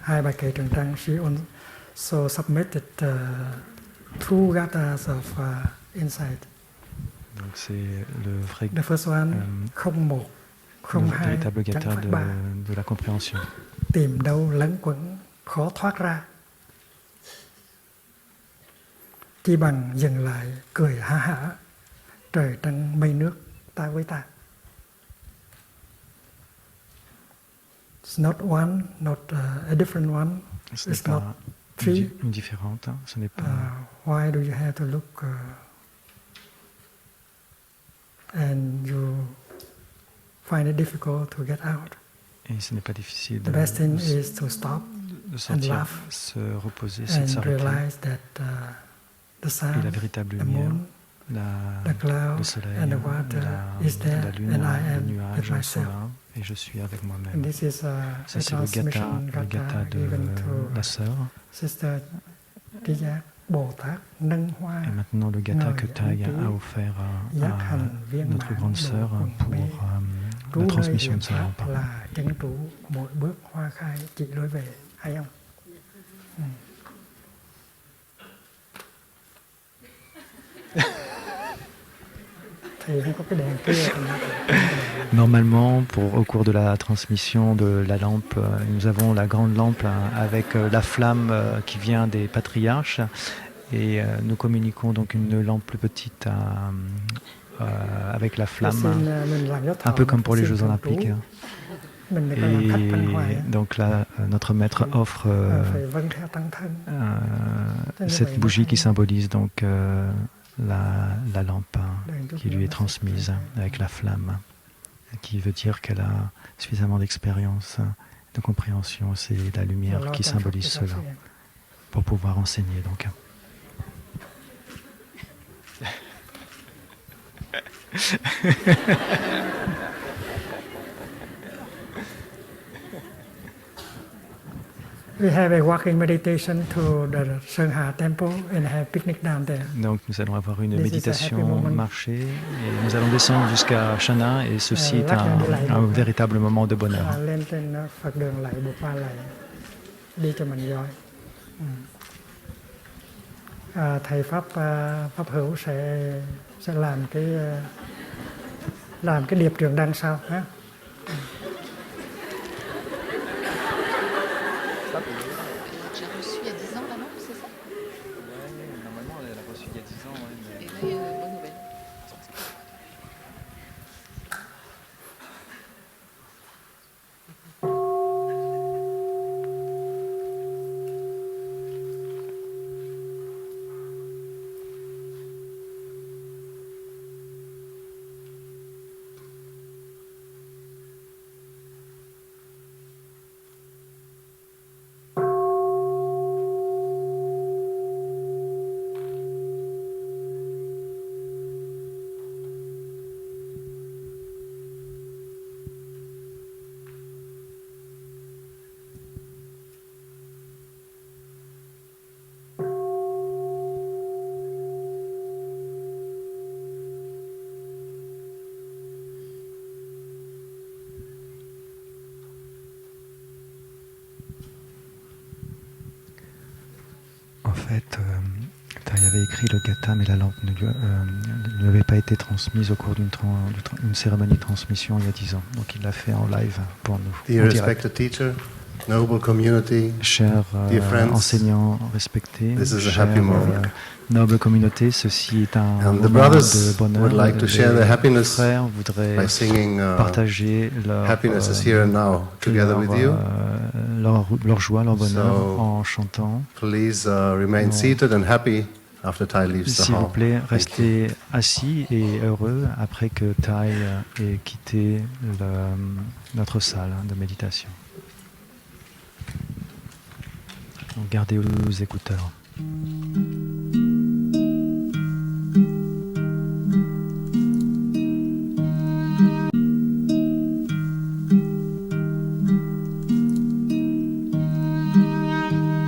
hai bài kệ truyền đăng. She also submitted two gatas of insight. Donc c'est le vrai, The first one 01, le 02 véritable gata chẳng phát ba. de la compréhension. Tìm đâu lẫn quẩn khó thoát ra, chỉ bằng dừng lại cười ha hả, trời trăng mây nước ta với ta. It's not one, not a different one. Ce n'est It's not pas three. une différente, hein, ce n'est pas. Why do you have to look and you find it difficult to get out? Et ce n'est pas difficile The best thing is to stop de sortir, laugh se reposer, c'est de and s'arrêter. realize that the Et sun, la véritable the lumière, moon, le the clouds soleil, and the water is there, la lune, and I les am nuages with sont myself. là, et je suis avec And moi-même. this is Ça, a c'est le transmission gata gata de given to la sœur. Sister Trí Giác, Bồ Tát nâng hoa Et maintenant, le gata ngời que Thầy ấn a túi, offert giác à hành viên notre mãn grande độ sœur quần pour mê. la Trú nơi transmission hiền de sa lampe. pháp là chân trú, mỗi bước hoa khai chỉ lối về. Hay không? Thầy không có cái đèn kia thì nó Normalement, au cours de la transmission de la lampe, nous avons la grande lampe avec la flamme qui vient des patriarches et nous communiquons donc une lampe plus petite avec la flamme, mình làm giáo un peu comme pour les xin Jeux thường Olympiques. trú. Mình được làm khách văn hoài Et á. donc là, notre maître offre Phải vâng theo tăng thân. cette bougie qui symbolise donc la lampe qui lui est transmise avec la flamme, qui veut dire qu'elle a suffisamment d'expérience, de compréhension. C'est la lumière qui symbolise cela pour pouvoir enseigner. Donc. We have a walking meditation to the Sengha temple and have picnic down there. Donc nous allons avoir une This is a méditation happy moment. marché et nous allons descendre jusqu'à Shana et ceci est un véritable moment de bonheur. Lên trên Phật đường lạy Bụt Ba lạy, đi cho mình voi. Thầy pháp hữu sẽ làm cái điệp trường đăng sau ha. J'ai reçu il y a 10 ans la lampe, c'est ça? Normalement elle a reçu il y a 10 ans. Et là, il y a une bonne nouvelle. fait, Thay avait écrit le gatha, mais la lampe ne lui avait pas été transmise au cours d'une cérémonie de transmission il y a 10 ans. Donc il l'a fait en live pour nous. Dear en direct. respected teacher, noble community, Chers dear friends, enseignants respectés, this is a chère happy moment. noble communauté, ceci est un And the moment brothers de bonheur. would like to share their Les happiness frères voudraient by singing partager leur, Happiness is here and now together with you. leur joie, leur bonheur So, en chantant. Please remain seated and happy after Thay leaves the S'il vous hall. plaît, Thank you. restez assis et heureux après que Thay ait quitté notre salle de méditation. Donc, gardez vos écouteurs.